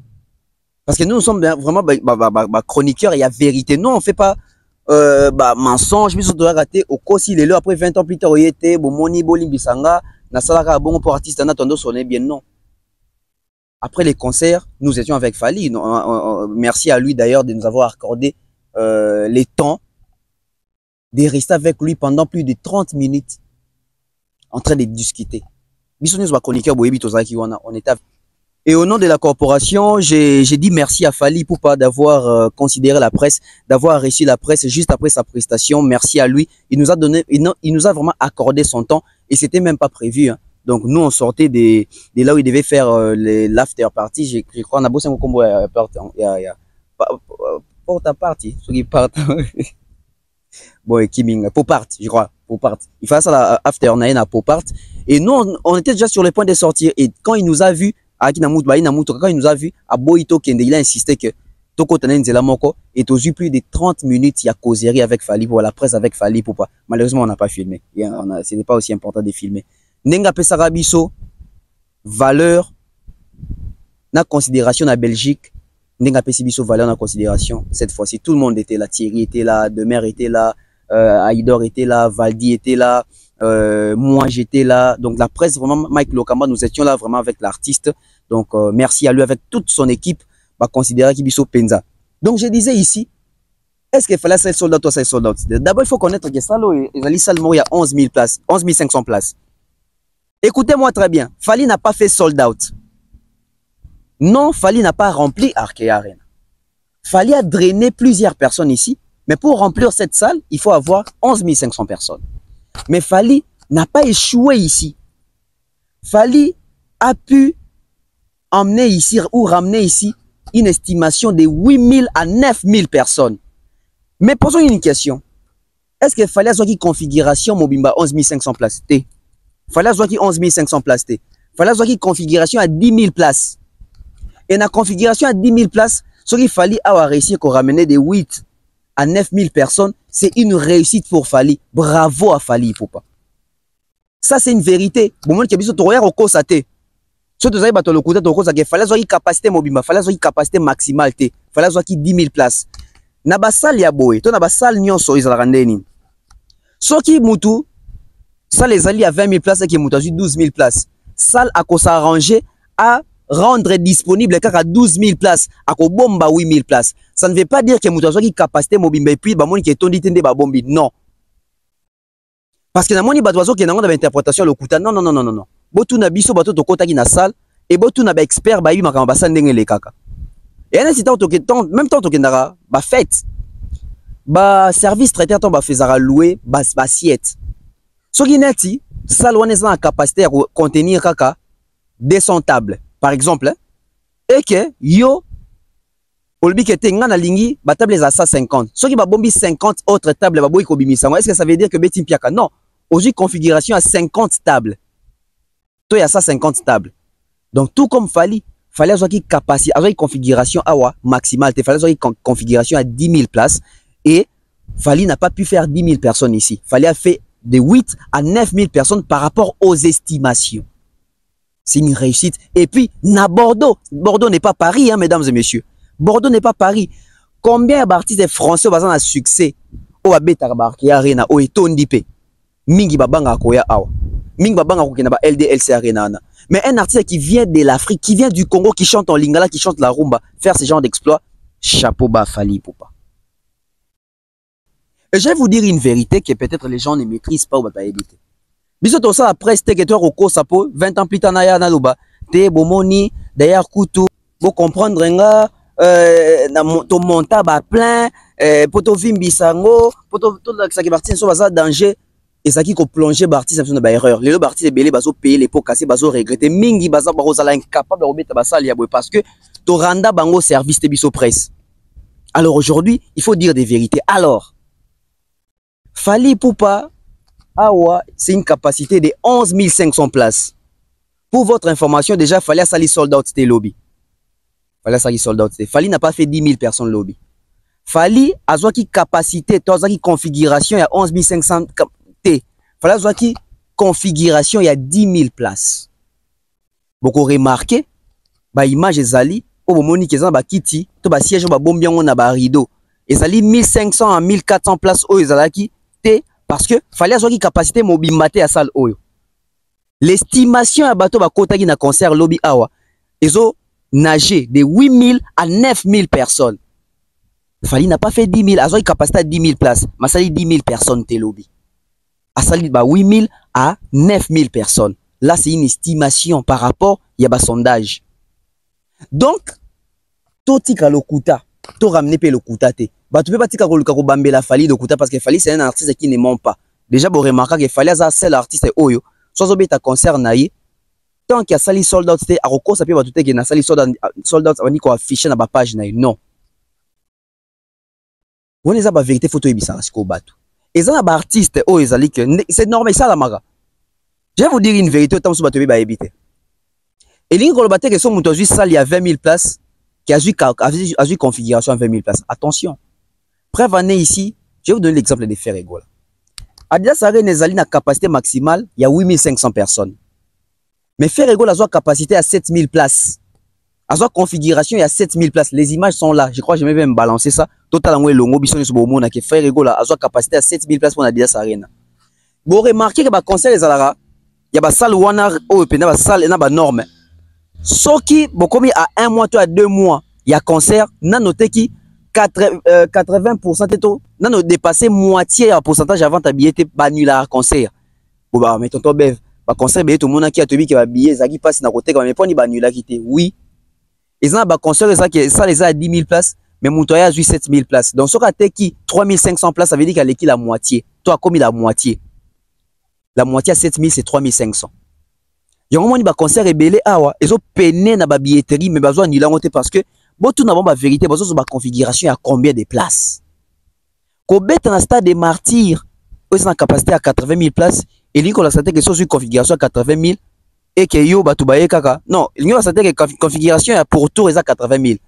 parce que nous sommes vraiment chroniqueurs, il y a vérité. Nous, on ne fait pas mensonge, mais on doit rater au cosi les après 20 ans plus tard, il était Bomoni Bolimbisanga, Nasalaka bon pour artiste, on attendait sonner bien non. Après les concerts, nous étions avec Fally. Merci à lui d'ailleurs de nous avoir accordé les temps de rester avec lui pendant plus de 30 minutes en train de discuter. Et au nom de la corporation, j'ai dit merci à Fally Ipupa d'avoir considéré la presse, d'avoir reçu la presse juste après sa prestation. Merci à lui. Il nous a donné, il nous a vraiment accordé son temps et c'était même pas prévu. Hein. Donc nous on sortait de là où il devait faire l'after party. Je crois on a bossé un combo porte à party, ceux qui partent. Bon, Kiming, pour part, je crois, pour part. Il fallait ça la after night à pour part. Et nous, on était déjà sur le point de sortir. Et quand il nous a vu, quand il nous a vu, à Boito Kende, il a insisté que Toko Tanenzela Moko est aux yeux plus de 30 minutes. Il y a causerie avec Fally pour la presse avec Fally pour pas. Malheureusement, on n'a pas filmé. Ce n'est pas aussi important de filmer. Nenga Pesarabiso, valeur, na considération na Belgique. Nenga Pesibiso valeur na considération. Cette fois-ci, tout le monde était là. Thierry était là, Demer était là, Aïdor était là, Valdi était là, moi j'étais là. Donc la presse, vraiment, Mike Lokamba, nous étions là vraiment avec l'artiste. Donc merci à lui avec toute son équipe. Va considérer Kibiso Penza. Donc je disais ici, est-ce qu'il fallait 16 soldats ou 16 soldats? D'abord, il faut connaître que Salo et Ali Salmo, il y a 11 000 places, 11 500 places. Écoutez-moi très bien, Fally n'a pas fait sold out. Non, Fally n'a pas rempli Arkea Arena. Fally a drainé plusieurs personnes ici, mais pour remplir cette salle, il faut avoir 11 500 personnes. Mais Fally n'a pas échoué ici. Fally a pu emmener ici ou ramener ici une estimation de 8 000 à 9 000 personnes. Mais posons une question. Est-ce que Fally a une configuration Mobimba 11 500 places? Fally a une 11 500 places. Fally a une configuration à 10 000 places. Et dans la configuration à 10 000 places, ce qu'il fallait avoir réussi à ramener de 8 à 9 000 personnes, c'est une réussite pour Fally. Bravo à Fally Ipupa. Ça, c'est une vérité. Bon, moi, je suis au Kosate. Si vous avez le côté de Kosate, il fallait avoir une capacité mobile, il fallait avoir une capacité maximale, il fallait avoir 10 000 places. Na ba salle ya boy, to na ba salle nyonso izala ndeni. Soki mutu, salle les alliés à 20 000 places et qui mutu à 12 000 places. Salle à s'arranger à rendre disponible à 12 000 places, à bomba 8 000 places. Ça ne veut pas dire que mutu qui capacité mobile et puis ba moni qui tondi tende ba bombi. Non. Parce que na moni ba oiseau qui na ngona interprétation le kuta. Non non non non non non. Botu na biso bato to kota ki na salle et botu na ba expert ba yi makamba ba salle ndenge le kaka. Et un instant, même temps, ba fête, ba service traiteur, ba faisara louer, ba assiette. Ce qui n'est pas, ça loin est en capacité à contenir kaka 200 tables, par exemple, et que yo, olbi que te ngana lingi, ba table est à 150. Ce qui ba bombi 50 autres tables, ba boy ko bimisa. Est-ce que ça veut dire que betim piaka? Non. Aujourd'hui, configuration à 50 tables. Toi, il y a 150 tables. Donc, tout comme Fally. Fallait avoir une capacité, avoir une configuration maximale. Il fallait avoir une configuration à 10 000 places. Et Fally n'a pas pu faire 10 000 personnes ici. Fallait faire de 8 à 9 000 personnes par rapport aux estimations. C'est une réussite. Et puis, na Bordeaux. Bordeaux n'est pas Paris, hein, mesdames et messieurs. Bordeaux n'est pas Paris. Combien d'artistes français ont un succès au Abeta Arkea Arena, au Etondipe, Mingi Babanga Koya Awa. Mingi Babanga Koya LDLC Arena. Mais un artiste qui vient de l'Afrique, qui vient du Congo, qui chante en lingala, qui chante la rumba, faire ce genre d'exploit, chapeau bas Fally Ipupa. Et je vais vous dire une vérité que peut-être les gens ne maîtrisent pas ou pas éviter. Bisous tout ça après c'était que toi au Kosapo 20 ans plus tard na ya na loba te bomoni d'ailleurs kutu pour comprendre nga ton monta ba plein pour to vimbisango pour to ça qui parti sur ça danger et ça qui ko plonger parti ça na ba erreur les parti les belé bazo payer les pots cassés bazo regretter mingi baza ba rozala incapable de remettre ba sali ya boy parce que to randa bango service te biso presse. Alors aujourd'hui il faut dire des vérités. Alors Fally Ipupa awa c'est une capacité de 11 500 places. Pour votre information déjà Fally a sali sold out c'était lobby. Fally n'a pas fait 10 000 personnes lobby. Fally a qui capacité, qui configuration, il y a 11 500 T. Fally a qui configuration, il y a 10 000 places. Beaucoup remarqué, bah image ezali, au moment où ils ont ba kiti, to ba siège ba bombian on a ba rideau. Ezali 1500 à 1400 places au ezalaki T parce que Fally a qui capacité mobile maté à salle oyo. L'estimation à bateau ba kota qui na concert lobby awa. Ezo nager de 8 000 à 9 000 personnes. Fally n'a pas fait 10 000, a une capacité à 10 000 places. Mais ça dit 10 000 personnes, t'es lobby. A ça dit 8 000 à 9 000 personnes. Là, c'est une estimation par rapport à un sondage. Donc, tout tika le kuta, tout ramener pe le kuta te. Bah, tu peux pas tika ko bambe la Fally de kuta parce que Fally c'est un artiste qui ne ment pas. Déjà, vous remarquez que Fally a seul artiste oyo. Soit obéta concert naïe. Tant qu'il y a sali sold out, c'était à recours, ça peut pas tout être qu'il y a sali sold out, on dit qu'on affiche dans la page, non. On est à la vérité, photo et bizarre, c'est qu'on bat. Et ça, les artistes, oh, c'est normal, ça la maga. Je vais vous dire une vérité, autant que vous va éviter. Et l'ingé qu'on le battait, que son mouton juste sali à 20 000 places, qui a eu configuration à 20 000 places. Attention. Preuve année ici, je vais vous donner l'exemple de Ferrego. Adidas Arena Zali na capacité maximale, il y a 8 500 personnes. Mais Ferrego a une capacité à 7 000 places. À une configuration, il y a 7 000 places. Les images sont là. Je crois que je vais même balancer ça. Totalement, le mot bisson sur le monde que Ferrego a une capacité à 7 000 places pour Adidas Arena. Vous remarquez que le concert les Alara, il y a une salle Wana ou une salle et norme. Ce qui, comme à 1 mois, à 2 mois, il y a concert, on a noté que 80% de tout, on a dépassé moitié en pourcentage avant ta billet banni à concert. Bon, bah, mettons ton bev. Ba concert be tout le monde qui a tobi qui va billet ça qui passe na côté quand même pas ni ba nula quitté oui ils ont ba concert ça les a 10 000 places mais Moutoya a 7 000 places donc ce qui qui 3 500 places ça veut dire qu'elle est la moitié toi comme la moitié à 7 000 c'est 3 500 yo moni ba concert rebelle awa ils ont peiné na ba billetterie mais besoin ni la monter parce que bon tout n'avons ba vérité besoin sur ba configuration à combien de places ko bet na stade des martyrs ils ont capacité à 80 000 places. Et lui, qu'on a senti que sur une configuration à 80 000 et que yo batubaye kaka. Non, il a senti que configuration pour tour est à 80 000.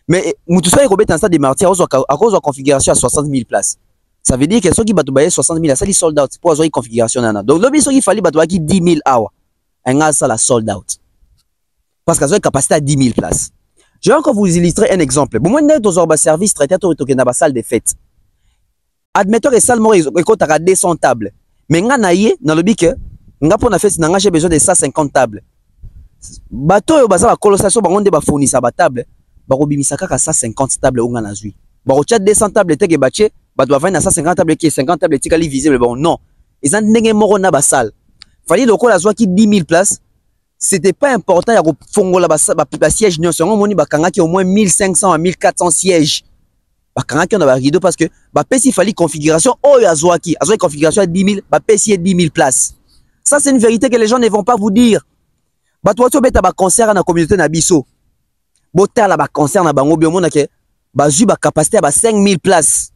Mais Moutoussa est robé en stade des martyrs à cause de configuration à 60 000 places. Ça veut dire que ceux qui batubaye 60 000, ça les sold out pour avoir une configuration nana. Donc l'objet il fallait batubaye 10 000 hours. Un gars ça la sold out. Parce qu'elle a une capacité à 10 000 places. Je vais encore vous illustrer un exemple. Bon, moi, je suis dans un service traité dans la salle des fêtes. Admettons que salle mori est 200 tables. Mais nga na ye na lobi que nga pona fête na nga j'ai besoin de 150 tables. Bato yo baza ba colossation bango nde ba fournissa ba table ba robimisa kaka 150 tables nga na zui. Ba rocha 200 tables te ke bache ba doit vendre 150 tables qui 50 tables tikali visible bon non. Ils ont ndenge moko na ba salle. Fallait loko la zwa ki 10 000 places. C'était pas important ya ko fongola ba siège nyonso ngo moni ba kanga ki au moins 1500 à 1400 sièges. Bakanga on a rideau parce que bah il fallait configuration oh yazwaki azwa configuration à 10 000 bah 10 000 places. Ça c'est une vérité que les gens ne vont pas vous dire. Bah toi tu beta ba concert na communauté na biso. Bota la ba concert na bango bi omona ke bah ju ba capacité à 5 000 places.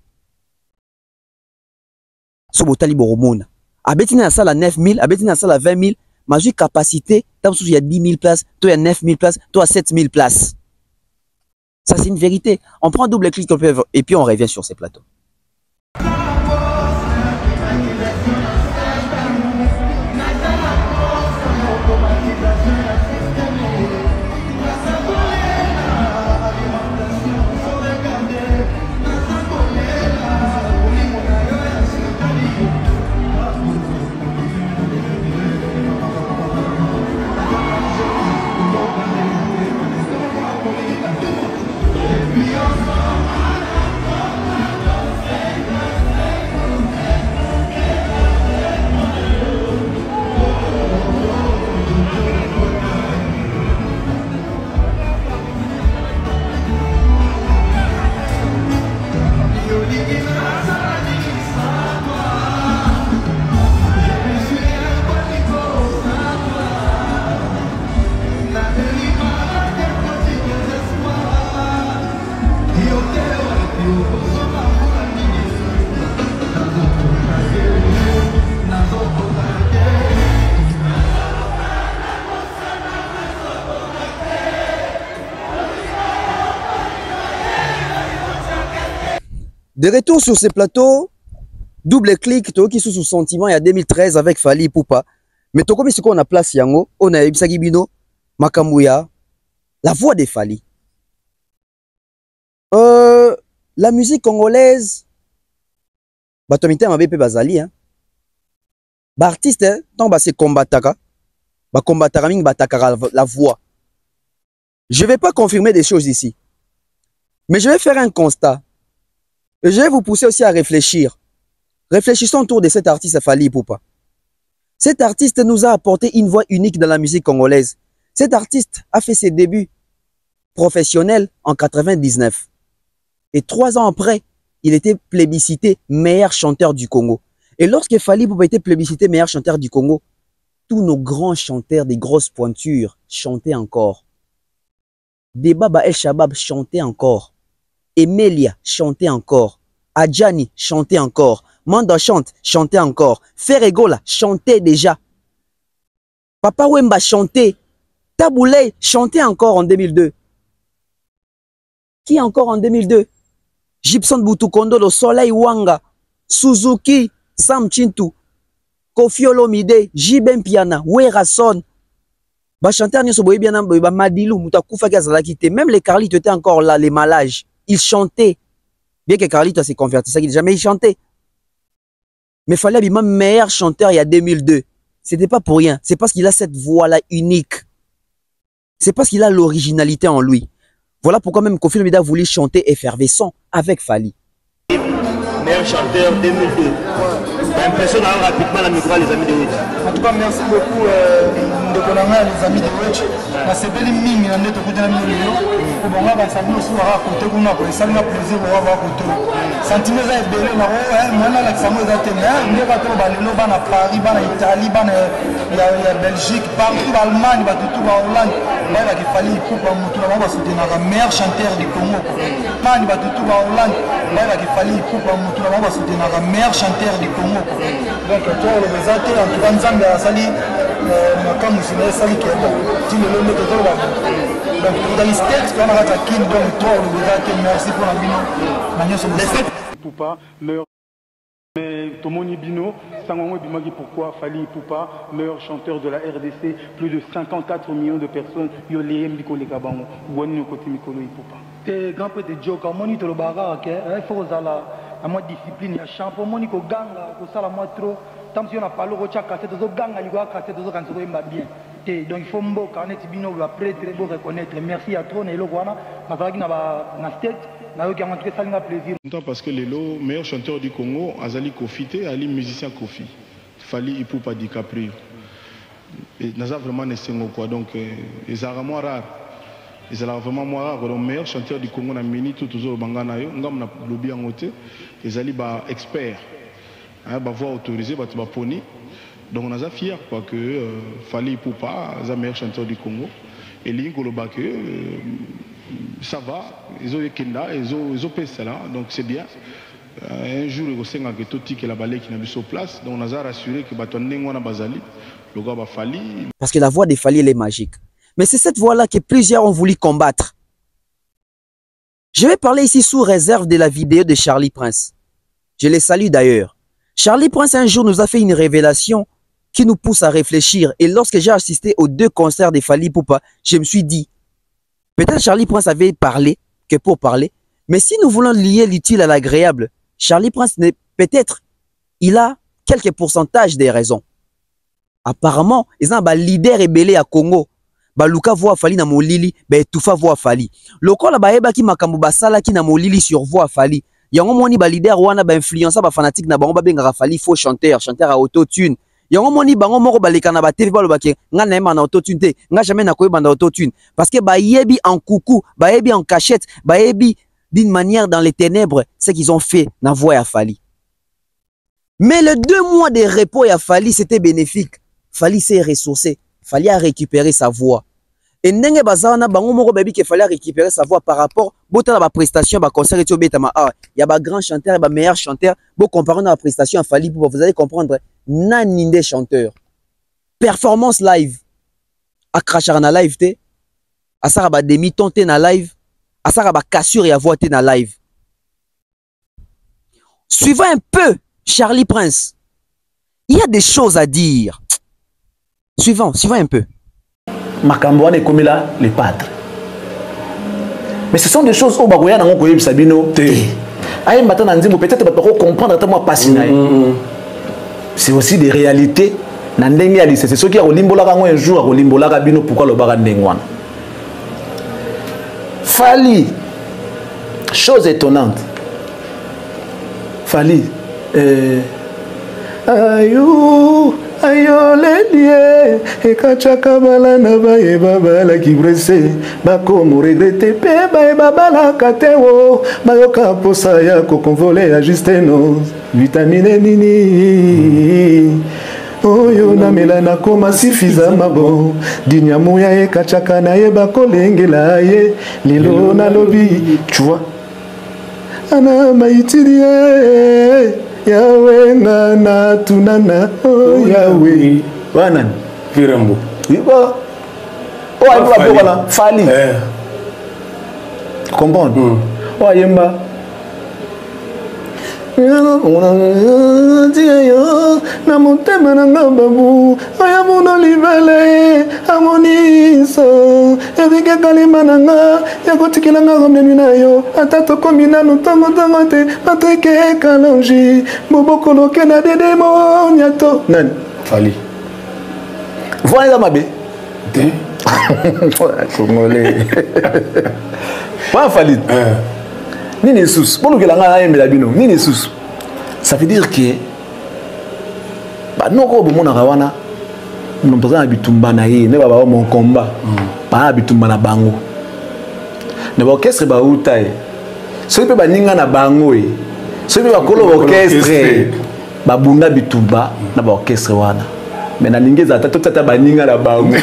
So botali boromona. Abeti na salle à 9 000, abeti na salle à 20 000, ma ju capacité tam il y a 10 000 places, toi il y a 9 000 places, toi 7 000 places. Ça, c'est une vérité. On prend un double clic et puis on revient sur ces plateaux. De retour sur ces plateaux, double clic, qui sous sous sentiment il y a 2013 avec Fally Ipupa. Mais to comme ce qu'on a place yango, on a Ibsagi Bino, Makambuya, la voix de Fally. La musique congolaise, batomite mabepe bazali hein. Ba artiste hein, tant ba se combataka, ba combataka ming bataka la voix. Je vais pas confirmer des choses ici. Mais je vais faire un constat. Et je vais vous pousser aussi à réfléchir. Réfléchissons autour de cet artiste Fally Ipupa. Cet artiste nous a apporté une voix unique dans la musique congolaise. Cet artiste a fait ses débuts professionnels en 99. Et 3 ans après, il était plébiscité meilleur chanteur du Congo. Et lorsque Fally Ipupa était plébiscité meilleur chanteur du Congo, tous nos grands chanteurs des grosses pointures chantaient encore. Debaba El Shabab chantait encore. Emelia chantait encore. Adjani chantait encore. Manda chante chantait encore. Ferregola chantait déjà. Papa Wemba chantait. Taboulay chantait encore en 2002. Qui encore en 2002? Gibson Butukondo, le Soleil Wanga, Suzuki, Sam Chintu, Kofi Olomide, Jiben Piana, Werason. Ba chanteur nyoso boye bien ba Madilu, Mutakufa Gazalaki te. Même les Carlitos étaient encore là, les Malages. Ils chantaient. Bien que Carlitos s'est converti, ça qu'il jamais chanté. Mais Fally Ipupa meilleur chanteur il y a 2002. C'était pas pour rien. C'est parce qu'il a cette voix-là unique. C'est parce qu'il a l'originalité en lui. Voilà pourquoi même Kofi Olomide a voulu chanter effervescent avec Fally. Meilleur chanteur 2002. T'as l'impression d'avoir rapidement la micro les amis de Witch. En tout cas, merci beaucoup les amis de Witch. La sebeli mingi na ndeto kuta na mingi. Ko bonga ba sabu so wa côté kuna ko ça m'a plaisir wa ba côté. Sentiment za ebele na o mwana la samo za tena. Ne ba to ba lelo ba na Paris, ba na Italie, ba na ya Belgique, partout ba Allemagne, ba tout ba Hollande. Ba ba ki Fally Ipupa mutu na ba soutenir la meilleur chanteur du Congo. Mani ba tout ba Hollande. Ba ba ki Fally Ipupa mutu na ba soutenir la meilleur chanteur du Congo. Donc toi le présente en tout cas Nzambe asali makamu sina sali ke ti le lombe to ba donc dans les textes on a la kin donc toi le présente merci pour la bino manyo so Ipupa meilleur mais Tomoni Bino Sangongo Bimagi pourquoi Fally Ipupa meilleur chanteur de la RDC plus de 54 millions de personnes yo leyem liko le kabango woni ko timikolo Ipupa te grand peu de joke moni to le bara ke il faut zala à moi discipline ya champion moni ko ganga ko sala moi trop tant si on a parlé ko cha cassette zo ganga liko cassette zo kan so imba bien te donc il faut mboka net bino va prêtre beau reconnaître merci à trop na eloko wana mazaki na ba na state na yo ki montré ça nga plaisir parce que lelo meilleur chanteur du Congo Azali Kofi te ali musicien Kofi Fally Ipupa DiCaprio et naza vraiment nesengo quoi donc ils ont vraiment rare ils ont vraiment moi rare le meilleur chanteur du Congo na mini tout toujours bangana yo ngam na lobby en côté ils ali ba expert hein ba voix autorisée ba poni donc on a fier quoi que Fally Ipupa est le meilleur chanteur du Congo et l'ingolo ba que ça va ils ont kenda ils ont payé là donc c'est bien un jour il y a tout qui la balai qui n'a sur place donc on a rassuré que batondengo na bazali le gars ba Fally parce que la voix de Fally elle est magique. Mais c'est cette voix-là que plusieurs ont voulu combattre. Je vais parler ici sous réserve de la vidéo de Charlie Prince. Je les salue d'ailleurs. Charlie Prince un jour nous a fait une révélation qui nous pousse à réfléchir. Et lorsque j'ai assisté aux 2 concerts de Fally Ipupa, je me suis dit, peut-être Charlie Prince avait parlé que pour parler, mais si nous voulons lier l'utile à l'agréable, Charlie Prince, peut-être, il a quelques pourcentages des raisons. Apparemment, ils ont un leader rebelle à Congo. Baluka voix Fally na molili, Tufa voix Fally. Lokola baeba ki makambo basala ki na molili sur voix Fally. Yango moni ba leader wana ba influencer ba fanatique na bango ba benga Fally faux chanteur à auto-tune. Yango moni bango moko baleka na ba TV ba lobaki nga na ema na auto-tune te, nga jamais na koyeba na auto-tune parce que ba yebi en coucou, ba yebi en cachette, ba yebi d'une manière dans les ténèbres, ce qu'ils ont fait na voix à Fally. Mais le 2 mois de repos à Fally c'était bénéfique. Fally s'est ressourcé. Fally a récupéré sa voix. Et ndenge bazana bango moko baby que Fally a récupéré sa voix par rapport bota la prestation ba concert et betama y a ba grand chanteur et ba meilleur chanteur bo comparer la prestation à Fally pour vous allez comprendre naninde chanteur. Performance live. A crachar na live te. A sara ba demi ton te na live. A sara ba cassure et a voix te na live. Suivons un peu Charlie Prince. Il y a des choses à dire. Suivons un peu. Makamboane est comme là, les padres. Mais ce sont des choses où Bagoya n'a pas Sabino. Aïe, maintenant, peut-être pas comprendre à moi pas. C'est aussi des réalités. C'est ceux qui ont limbola un jour, au limbola Rabino, pourquoi le barandengwan. Fali, chose étonnante. Fali, ayou, ayo lelie, et kachaka balana baye babala qui bresse, bako mo regrette pe baye babala kateo, bayoka posa ya kokonvole à justeno, vitamine nini. Oyo na melana koma suffisamment bon dinyamu ya ekachaka na ye bakolengela ye lilo na lobi tu vois ana maitiri yawe na tunana oh yawe wana Virambo iba oh ayeba bola fali comprendre oh ayemba na motema na nga babu aya mono libele amoniso ebike kalima na nga ya kotikela nga romenu na yo ata tokomi nanu ntongo te patrike kalongi bobokoloke na dede monyato nani Fali voilà eza mabe te congolais wa Fali nini sous bolukela nga ayembela bino nini sous ça veut dire que bah non ko bomonaka wana moto aza na bitumba na ye ne baba mon combat ba bitumba na bango ne ba orchestre ba utai soki pe baninga na bango e soki pe bakolo orchestre babunda bitumba na ba orchestre wana mais na lingeza tata baninga na bango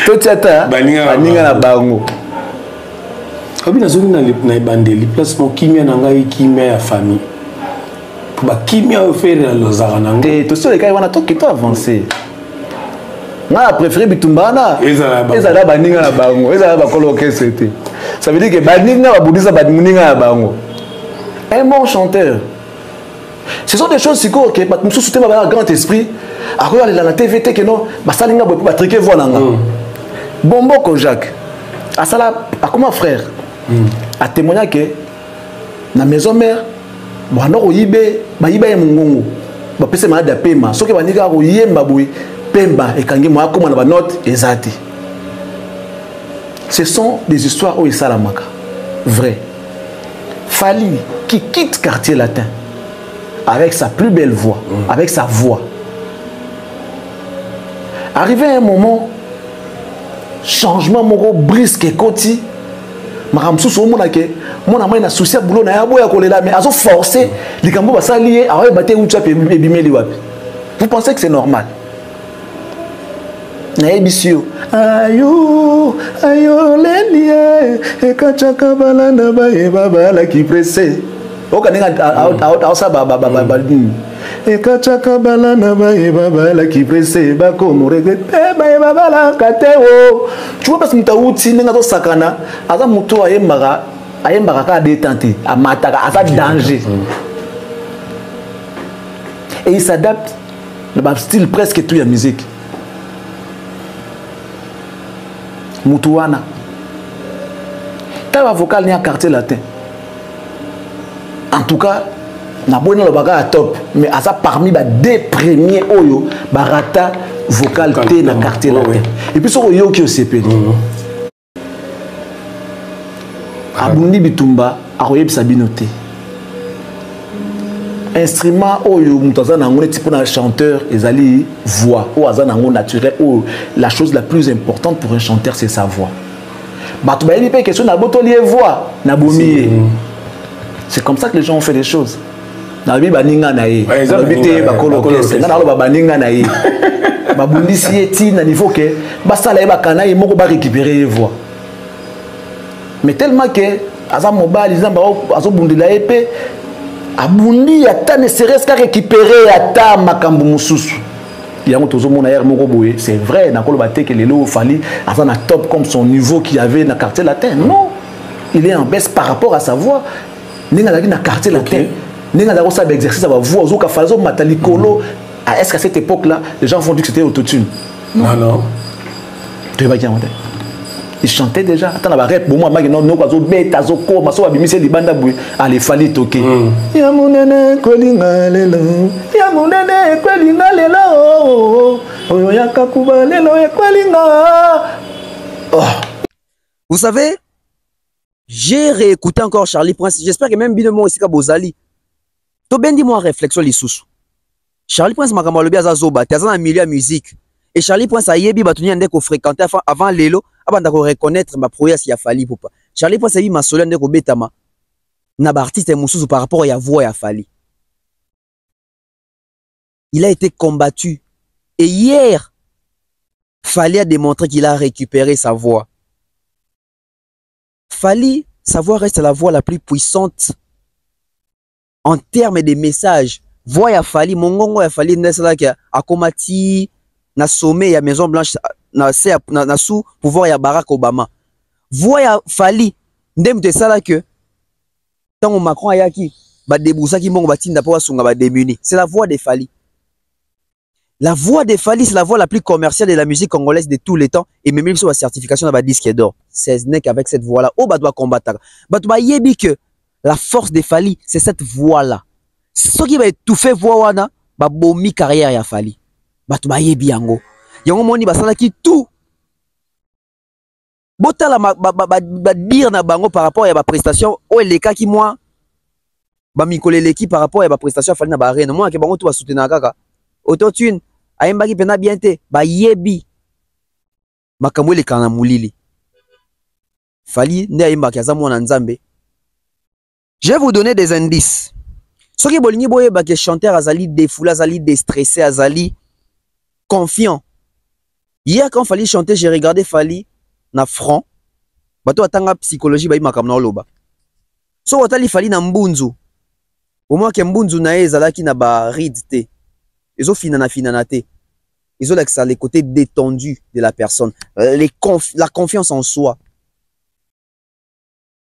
Totiata baninga na bango. Abi nazoni na bandeli place mo kimia na ngai kimia ya famille. Pour ba kimia au faire lozara na ngai. To so les gars wana to qui to avancer. Na préféré bitumbana. Ezala baninga na bango. Ezala ba kolo orchestre. Ça veut dire que baninga ba budisa baninga na bango. Un bon chanteur. Ce sont des choses si quoi que nous soutenons un grand esprit. À regarder la TVT que non, bah ça l'inga beaucoup ba triquer voilà nga. Bombo Kojak, à ça là, à comment frère, à témoigner que na maison mère, bah non oyibe, bah yiba y mungongo, bah pese malade à pema, sauf que bah niga oyemba boui, pemba et kangi moi comme on a note exacte. Ce sont des histoires où il salamaka, vrai. Fali qui quitte quartier latin avec sa plus belle voix, avec sa voix. Arrivé à un moment, changement moko brisque koti makamsu so mona ke mona mai na souci boulot na yabo ya kolela mais azo forcer likambo basalié awe baté ucha pe bimeli wapi. Vous pensez que c'est normal? Na ebisio ayo lelie e kachaka balana ba e baba la ki pressé okaninga ausa baba et kachaka balana ba e baba la ki pressé ba comme regrette ba e baba la kateo. Tu vois parce que mutauti ninga to sakana aza muto ayembaka ka détente amataka aza danger et il s'adapte le style presque tout ya musique mutuana ta vocal ni à quartier latin. En tout cas, na bonne le baga top, mais à ça parmi les deux premiers oyo barata vocal T na quartier latin. Et puis sur yo qui au CP. Abundi bitumba aroyeb sabinoté. Instrument oyo mutaza na ngone type na chanteur ezali voix ou azana ngone naturel ou la chose la plus importante pour un chanteur c'est sa voix. Batu ba yeli pe question na botolier voix na bomier. C'est comme ça que les gens ont fait des choses. Na bi baninga na ye. Na bité ba kolokese. Na lo ba baninga na ye. Ba bundisi eti na niveau que ba sala ye ba kana ye moko ba récupérer voix. Mais tellement que aza mobile izamba azo bundila epé abundi ata ne serait-ce qu'à récupérer ata makambu mususu. Yango tozomona hier moko boye, c'est vrai na koloba te que lelo fali aza na top comme son niveau qu'il y avait na quartier latin. Non. il est en baisse par rapport à sa voix. N'est-ce pas dans quartier latin? N'est-ce pas ça exercice à la voix? Aux cas matalikolo. Est-ce qu'à cette époque-là, les gens vont dire que c'était autotune? Non, non. Tu vas dire, il chantait déjà. Attends, la rep, bon, moi, non, non, pas bête, azoko, ma soeur, bimisi libanda boué. Allez, fallait toquer. Ya mon nene, kolinga lelo. Ya mon nene, kolinga lelo. Oh, ya kakuba lelo, ya kolinga. Vous savez, j'ai réécouté encore Charlie Prince. J'espère que même Binemon ici, Bozali. To ben dis-moi réflexion les sous. Charlie Prince m'a kamalobi azazoba, t'es dans un milieu de musique. Et Charlie Prince a yebi batuni andeko fréquenté avant lelo, avant de reconnaître ma prouesse s'il a fallu pour pas. Charlie Prince a yebi ma solo andeko betama. Na ba artiste mususu par rapport à voix ya fali. Il a été combattu. Et hier, Fali a démontré qu'il a récupéré sa voix. Fali, sa voix reste la voix la plus puissante en termes de messages. Voix ya Fali, mongongo ya Fali nesala ki akomati na sommet ya Maison Blanche na sous pouvoir ya Barack Obama. Voix ya Fali ndem te sala que tant Macron ayaki ba déboussa ki mongo batinda po asunga ba démuni. C'est la voix de Fali. La voix de Fali, c'est la voix la plus commerciale de la musique congolaise de tous les temps. Et même sur la certification dans le disque d'or. C'est n'est qu'avec cette voix-là. Oh, bah, doit combattre. Bah, doit yebi que la force de Fali, c'est cette voix-là. Ce qui va étouffer voix wana, bah, bomi carrière ya Fali. Bah, doit yebi yango. Yango moni, bah, ça là qui tout. Bota la bah, dire na bango par rapport à ma prestation. Oh, les cas qui moi, bah, mikole l'équipe par rapport à ma prestation, Fali na ba reine. Moi, que bango tout va soutenir kaka. Autotune. Aïmbaki pena biente, ba yebi. Makamwe le kana mulili. Fali ne aïmbaki azamu na nzambe. Je vais vous donner des indices. Ce qui bolingi boye ba que chanteur azali défoulé, azali déstressé, azali confiant. Hier quand Fali chantait, j'ai regardé Fali na front. Bato atanga psychologie ba makam na oloba. So otali Fali na mbunzu. Au moins que mbunzu na ezalaki na ba ride te. Ils ont finanaté. Ils ont les côtés détendus de la personne. La confiance en soi.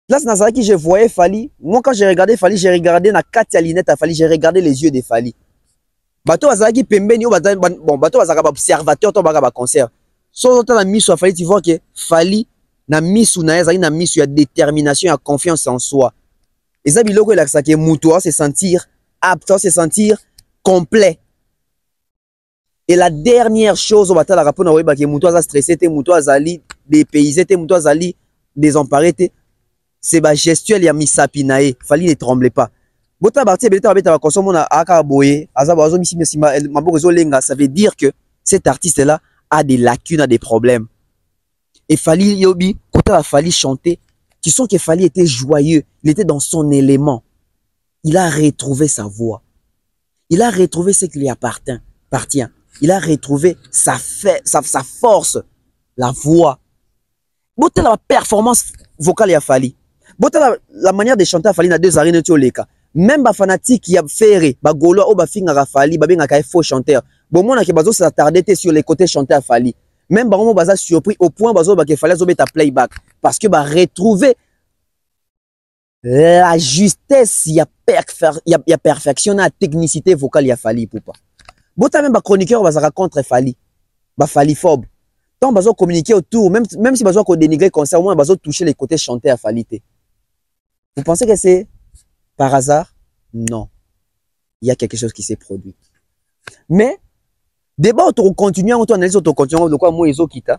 Là, c'est dans qui je voyais Fali. Moi, quand j'ai regardé Fali, j'ai regardé na Katia Linette à Fali, j'ai regardé les yeux de Fali. Bato Azaki Pembeni, bon, Bato Azaka observateur, to baka concert. Sauf que la mise sur Fali, tu vois que Fali, na mise ou na ezaki na mise sur détermination, la confiance en soi. Et ça, biloko il a que moutoua, se sentir apte, se sentir complet. Et la dernière chose, on va te la rappeler, on va dire que Moutou a stressé, Moutou a zali dépaysé, Moutou a zali désemparé, c'est la gestuelle ya misapinae. Fali ne tremblait pas. Bota barti beleta beta ba konsomo na aka boye, azaba azo misi misi maboko zo lenga, ça veut dire que cet artiste là a des lacunes, a des problèmes. Et Fali yobi, quand la Fali chanter, tu sens que Fali était joyeux, il était dans son élément. Il a retrouvé sa voix. Il a retrouvé ce qui lui appartient. Il a retrouvé sa force, la voix. Bote la performance vocale ya Fali. Bote la manière de chanter à Fali na deux arènes tu leka. Même ba fanatique y a ferré, ba golo o ba finga Fali, ba benga ka faux chanteur. Bon mona ke bazo s'attarder sur les côtés chanter à Fali. Même ba mo baza surpris au point bazo ba ke Fali zo beta playback parce que ba retrouver la justesse y a perfectionner la technicité vocale ya Fali pour pas. Bota même ba chroniqueur bazaka contre Fali. Ba Faliphobe. Tant bazo communiquer autour, même si bazo ko dénigrer concert, au moins bazo toucher les côtés chanter à Fali. Vous pensez que c'est par hasard? Non. Il y a quelque chose qui s'est produit. Mais débat on continue, on analyse, on continue de quoi moi ezo kita.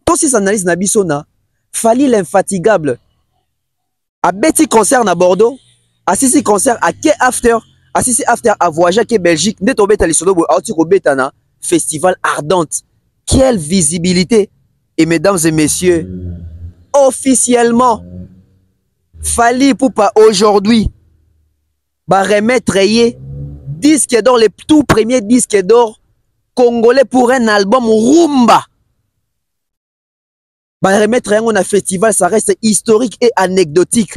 Tout si analyse na biso na Fali l'infatigable. A Betty concert na Bordeaux, a Sisi concert à K After. Assisi After à voyager à Belgique, n'est tombé à l'issue de festival ardente. Quelle visibilité! Et mesdames et messieurs, officiellement, Fali Poupa aujourd'hui, va remettre disque d'or, les tout premiers disques d'or congolais pour un album Rumba. Va remettre un festival, ça reste historique et anecdotique.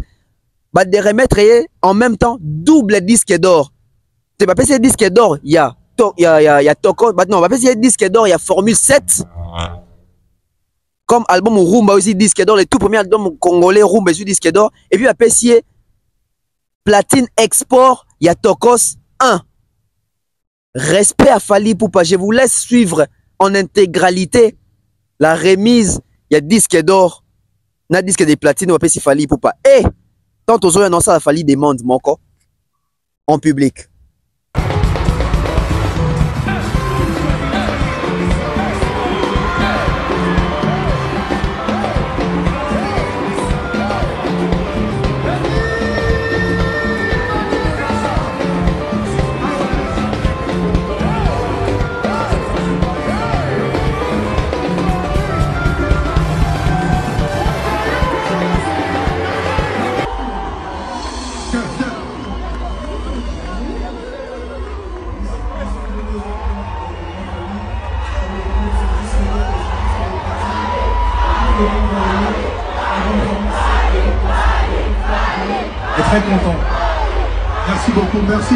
Bah de remettre en même temps double disque d'or. Tu vas passer disque d'or, il y a Toko, bah non, on va passer disque d'or, il y a Formule 7. Comme album Rumba aussi disque d'or, les tout premiers albums congolais Rumba aussi disque d'or. Et puis après si platine export, il y a Tokos 1. Respect à Fally Ipupa. Je vous laisse suivre en intégralité la remise. Il y a disque d'or, na disque de platine ou après si Fally Ipupa. Et tant aux autres annoncés à Fally demande mon corps en public. Très content. Merci beaucoup, merci.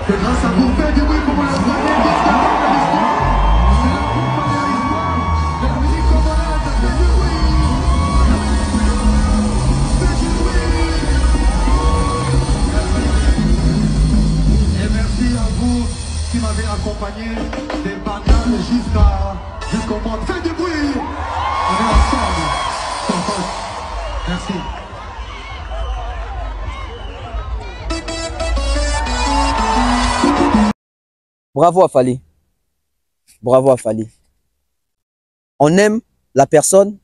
C'est grâce à vous, faites du bruit pour la première disque de l'histoire. C'est la première histoire de la musique congolaise. Faites du bruit. Faites du bruit. Et merci à vous qui m'avez accompagné des bananes jusqu'au monde. Faites du bruit. On est ensemble. Merci. Bravo à Fally. Bravo à Fally. On aime la personne,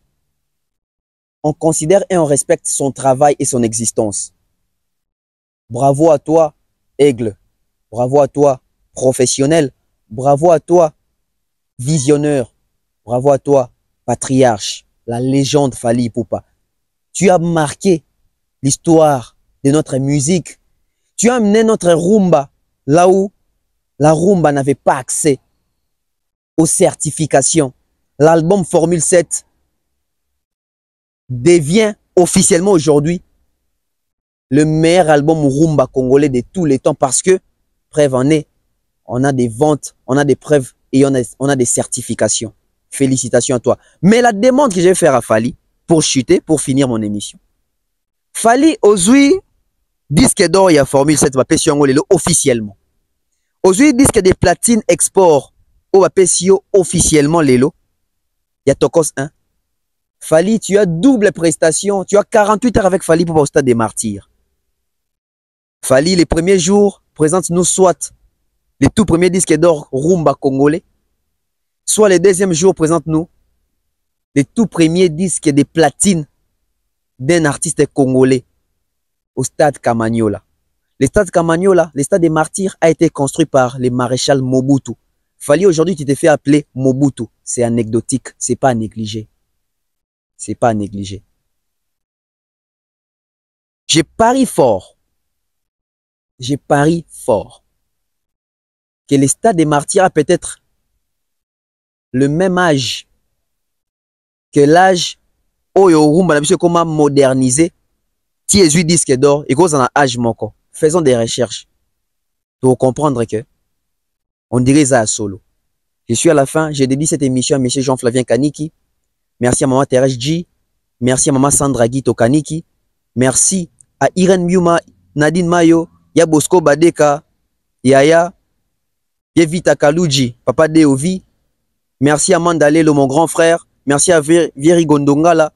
on considère et on respecte son travail et son existence. Bravo à toi, Aigle. Bravo à toi, professionnel. Bravo à toi, visionneur. Bravo à toi, patriarche. La légende Fally Ipupa. Tu as marqué l'histoire de notre musique. Tu as amené notre rumba là où la rumba n'avait pas accès aux certifications. L'album Formule 7 devient officiellement aujourd'hui le meilleur album rumba congolais de tous les temps parce que, preuve en est, on a des ventes, on a des preuves et on a des certifications. Félicitations à toi. Mais la demande que je vais faire à Fally, pour chuter, pour finir mon émission. Fally aujourd'hui, disque d'or, il y a Formule 7, officiellement. Aujourd'hui, disque de platine export au PCO officiellement Lelo. Il y a Tokos 1. Fally, tu as double prestation. Tu as 48 heures avec Fally pour au stade des martyrs. Fally, les premiers jours, présente-nous soit les tout premiers disques d'or rumba congolais, soit les deuxièmes jours, présente-nous les tout premiers disques de platine d'un artiste congolais au stade Kamagnola. Le stade Kamagnola, le stade des martyrs, a été construit par le maréchal Mobutu. Fally, aujourd'hui, tu t'es fait appeler Mobutu. C'est anecdotique, c'est pas à négliger. C'est pas à négliger. J'ai pari fort. J'ai pari fort que le stade des martyrs a peut-être le même âge que l'âge Oyo Rumba, comment moderniser. Tiens, disque d'or, et cause en a âge moko. Faisons des recherches pour comprendre que on dirait ça à solo. Je suis à la fin, j'ai dédié cette émission à M. Jean-Flavien Kaniki. Merci à maman Thérèse G. Merci à maman Sandra Guito Kaniki. Merci à Irene Miuma, Nadine Mayo, ya Bosco Badeka, Yaya, Yevita Kaluji, Papa Deovi. Merci à Mandalelo, mon grand frère. Merci à Vieri Gondongala.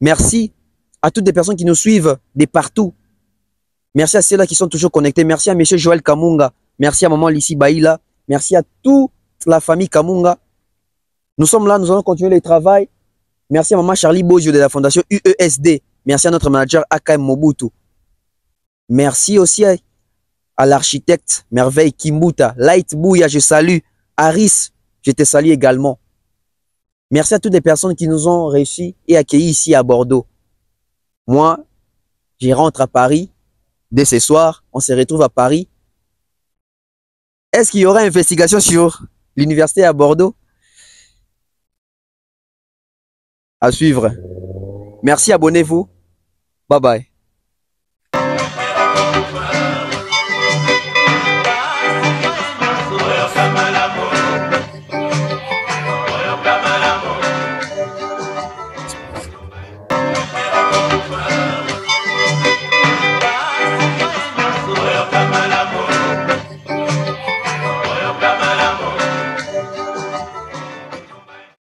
Merci à toutes les personnes qui nous suivent de partout. Merci à ceux-là qui sont toujours connectés. Merci à M. Joël Kamunga. Merci à maman Lissi Baïla. Merci à toute la famille Kamunga. Nous sommes là, nous allons continuer le travail. Merci à maman Charlie Bozio de la fondation UESD. Merci à notre manager AKM Mobutu. Merci aussi à l'architecte Merveille Kimbuta. Light Bouya, je salue. Aris, je te salue également. Merci à toutes les personnes qui nous ont réussi et accueillis ici à Bordeaux. Moi, je rentre à Paris. Dès ce soir, on se retrouve à Paris. Est-ce qu'il y aura une investigation sur l'université à Bordeaux? À suivre. Merci, abonnez-vous. Bye bye.